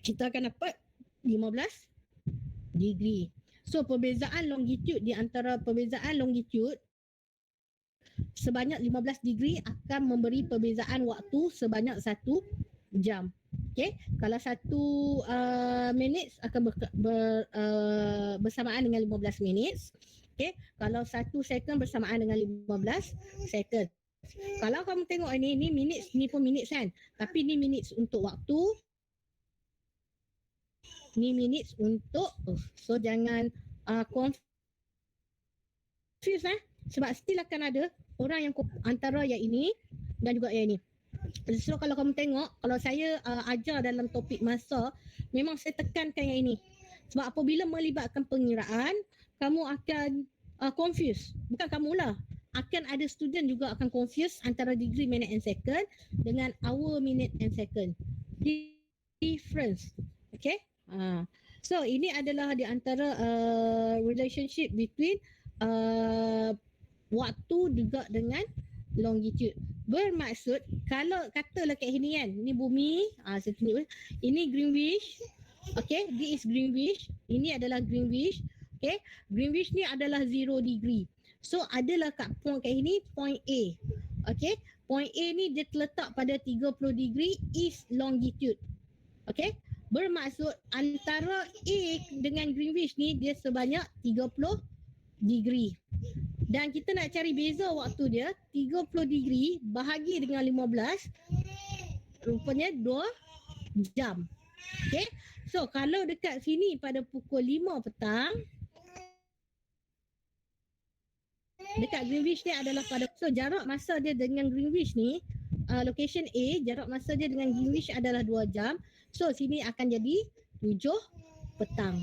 S1: kita akan dapat 15 degree. So, perbezaan longitude di antara perbezaan longitude sebanyak 15 degree akan memberi perbezaan waktu sebanyak 1 jam. Okay, kalau 1 minit akan bersamaan dengan 15 minit. Okay, kalau 1 second bersamaan dengan 15 second. Kalau kamu tengok ini minit, ni pun minit kan. Tapi ni minit untuk waktu. Ni minit untuk, so jangan confuse sebab still akan ada orang yang antara yang ini dan juga yang ini. So kalau kamu tengok, kalau saya ajar dalam topik masa, memang saya tekankan yang ini. Sebab apabila melibatkan pengiraan, kamu akan confuse. Bukan kamulah. Akan ada student juga akan confuse antara degree, minute and second dengan hour, minute and second. Difference. Okay? So ini adalah di antara relationship between waktu juga dengan longitude. Bermaksud kalau katalah kat sini kan, ni bumi, saya tunjuk, ini Greenwich. Okay, this is Greenwich. Ini adalah Greenwich. Okay, Greenwich ni adalah 0 degree. So adalah kat point kat sini, point A. Okay, point A ni dia terletak pada 30 degree east longitude. Okay, bermaksud antara A dengan Greenwich ni dia sebanyak 30 degree. Dan kita nak cari beza waktu dia, 30 degree bahagi dengan 15, rupanya 2 jam. Okay, so kalau dekat sini pada pukul 5 petang, dekat Greenwich ni adalah pada, so jarak masa dia dengan Greenwich ni, location A, jarak masa dia dengan Greenwich adalah 2 jam. So sini akan jadi 7 petang.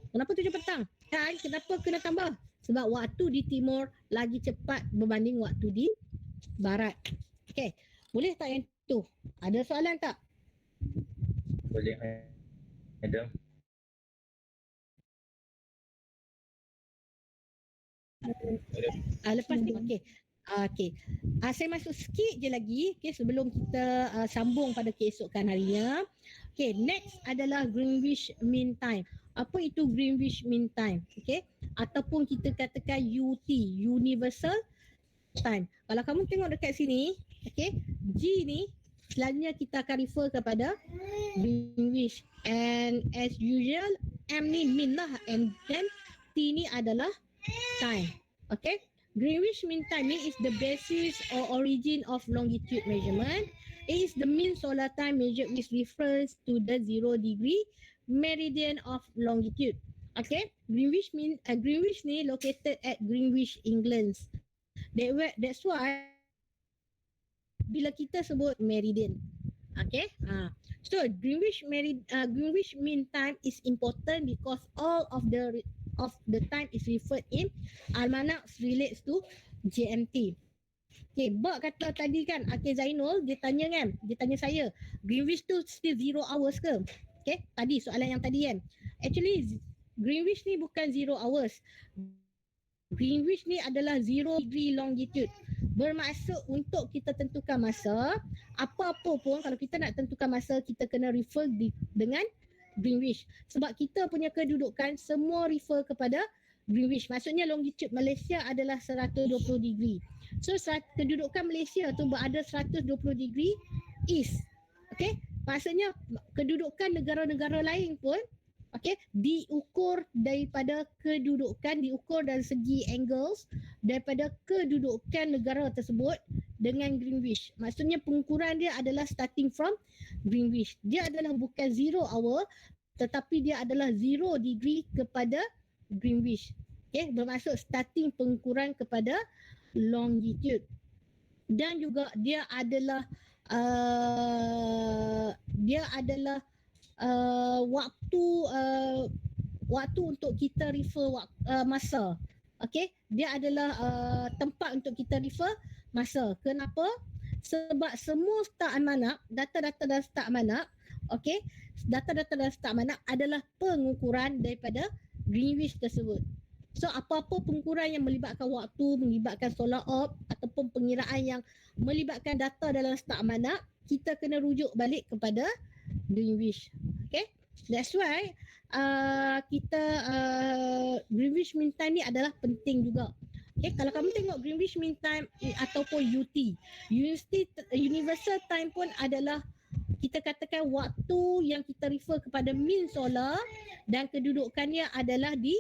S1: Kenapa 7 petang? Dan kenapa kena tambah? Sebab waktu di timur lagi cepat berbanding waktu di barat. Okay, boleh tak yang tu? Ada soalan tak?
S2: Boleh, madam.
S1: Lepas ni, okey. Okey. Saya masuk sikit je lagi, okey, sebelum kita sambung pada keesokan harinya. Okey, next adalah Greenwich Mean Time. Apa itu Greenwich Mean Time? Okey, ataupun kita katakan UT, Universal Time. Kalau kamu tengok dekat sini, okey, G ni selalunya kita akan refer kepada Greenwich, and as usual M ni mean lah, and then T ni adalah time. Okay, Greenwich Mean Time is the basis or origin of longitude measurement. It is the mean solar time measured with reference to the 0 degree meridian of longitude. Okay, Greenwich ni located at Greenwich, England. That's why bila kita sebut meridian, okay, so Greenwich Mean Time is important because all of the time is referred in almanac relates to GMT. Okay, Bak kata tadi kan, Zainul dia tanya saya, Greenwich tu still 0 hours ke? Okay, tadi soalan yang tadi kan. Actually Greenwich ni bukan 0 hours. Greenwich ni adalah 0 degree longitude. Bermaksud untuk kita tentukan masa, apa-apa pun kalau kita nak tentukan masa, kita kena refer dengan Greenwich. Sebab kita punya kedudukan semua refer kepada Greenwich. Maksudnya longitude Malaysia adalah 120 degree. So kedudukan Malaysia tu berada 120 degree east. Okay, maksudnya kedudukan negara-negara lain pun Okey, diukur daripada kedudukan, diukur dari segi angles daripada kedudukan negara tersebut dengan Greenwich. Maksudnya pengukuran dia adalah starting from Greenwich. Dia adalah bukan 0 hour tetapi dia adalah 0 degree kepada Greenwich. Okey, bermaksud starting pengukuran kepada longitude. Dan juga dia adalah waktu untuk kita refer masa. Okey, dia adalah tempat untuk kita refer masa. Kenapa? Sebab semua start almanak, data-data dan start almanak, okey, data-data dan start almanak adalah pengukuran daripada Greenwich tersebut. So apa-apa pengukuran yang melibatkan waktu, melibatkan solar orb ataupun pengiraan yang melibatkan data dalam start almanak, kita kena rujuk balik kepada Greenwich. Okay, that's why Greenwich Mean Time ni adalah penting juga. Okay, kalau kamu tengok Greenwich Mean Time ataupun UT, Universal Time pun adalah kita katakan waktu yang kita refer kepada mean solar dan kedudukannya adalah di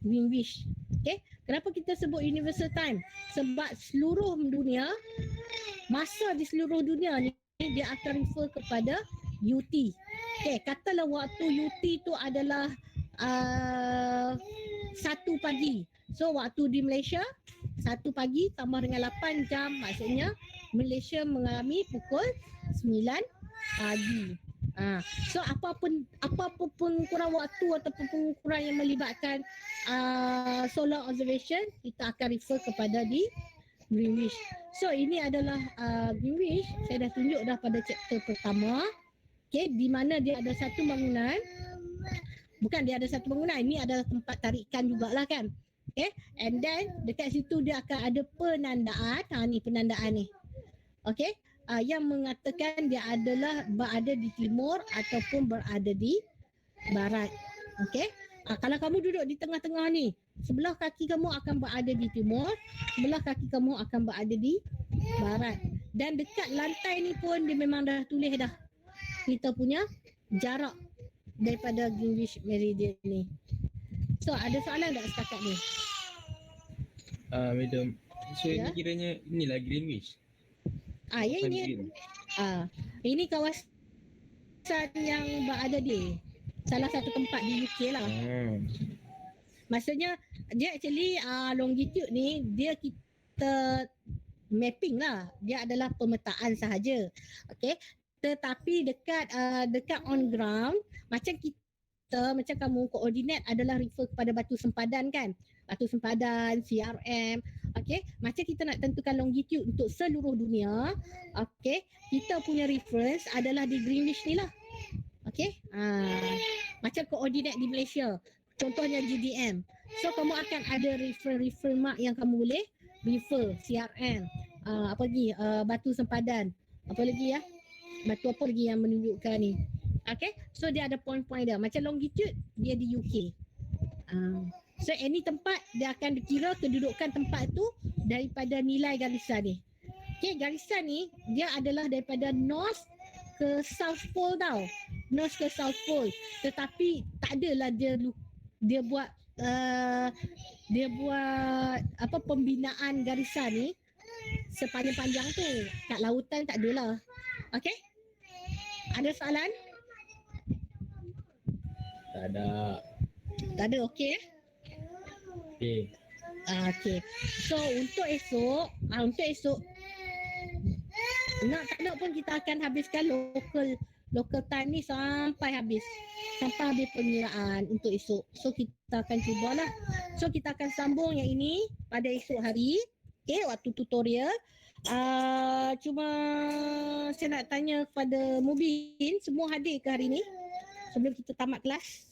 S1: Greenwich. Okay, kenapa kita sebut Universal Time? Sebab seluruh dunia, masa di seluruh dunia ni dia akan refer kepada UT. Okay, katalah waktu UT tu adalah 1 pagi. So waktu di Malaysia 1 pagi tambah dengan 8 jam, maksudnya Malaysia mengalami pukul 9 pagi. So apa-apa pengukuran waktu ataupun pengukuran yang melibatkan solar observation, kita akan refer kepada di Greenwich. So ini adalah Greenwich, saya dah tunjuk dah pada chapter pertama. Okay, di mana dia ada satu bangunan. Bukan dia ada satu bangunan, ini adalah tempat tarikan jugalah kan. Okay, and then dekat situ dia akan ada penandaan. Ni penandaan ni. Okay, yang mengatakan dia adalah berada di timur ataupun berada di barat. Okay, kalau kamu duduk di tengah-tengah ni, sebelah kaki kamu akan berada di timur, sebelah kaki kamu akan berada di barat. Dan dekat lantai ni pun dia memang dah tulis dah kita punya jarak daripada Greenwich Meridian ni. So ada soalan tak setakat ni?
S4: Madam, so
S1: Ya.
S4: ini kiranya inilah Greenwich.
S1: Ya
S4: Bukan
S1: ini.
S4: Green.
S1: Ini kawasan yang berada di salah satu tempat di UK lah. Maksudnya dia actually longitude ni dia kita mapping lah. Dia adalah pemetaan sahaja. Okay. Tetapi dekat on ground, macam kamu koordinat adalah refer kepada batu sempadan kan. Batu sempadan, CRM. Okay. Macam kita nak tentukan longitude untuk seluruh dunia. Okay. Kita punya reference adalah di Greenwich ni lah. Okay. Macam koordinat di Malaysia. Contohnya GDM. So kamu akan ada refer mark yang kamu boleh refer. CRM. Apa lagi? Batu sempadan. Apa lagi ya? Batu apa lagi yang menunjukkan ni? Okay. So dia ada point-point dia. Macam longitude dia di UK. So any tempat dia akan dikira kedudukan tempat tu daripada nilai garisan ni. Okay, garisan ni dia adalah daripada north ke south pole tau. North ke south pole. Tetapi tak adalah dia buat apa pembinaan garisan ni sepanjang-panjang tu. Kat lautan tak adalah. Okay? Ada soalan?
S4: Tak ada.
S1: Tak ada, okey?
S4: Okay.
S1: Okey. So untuk esok tak nak pun kita akan habiskan local time ni sampai habis pengiraan untuk esok. So kita akan cubalah. So kita akan sambung yang ini pada esok hari. Okay, waktu tutorial. Cuma saya nak tanya kepada Mubin, semua hadir ke hari ni sebelum kita tamat kelas?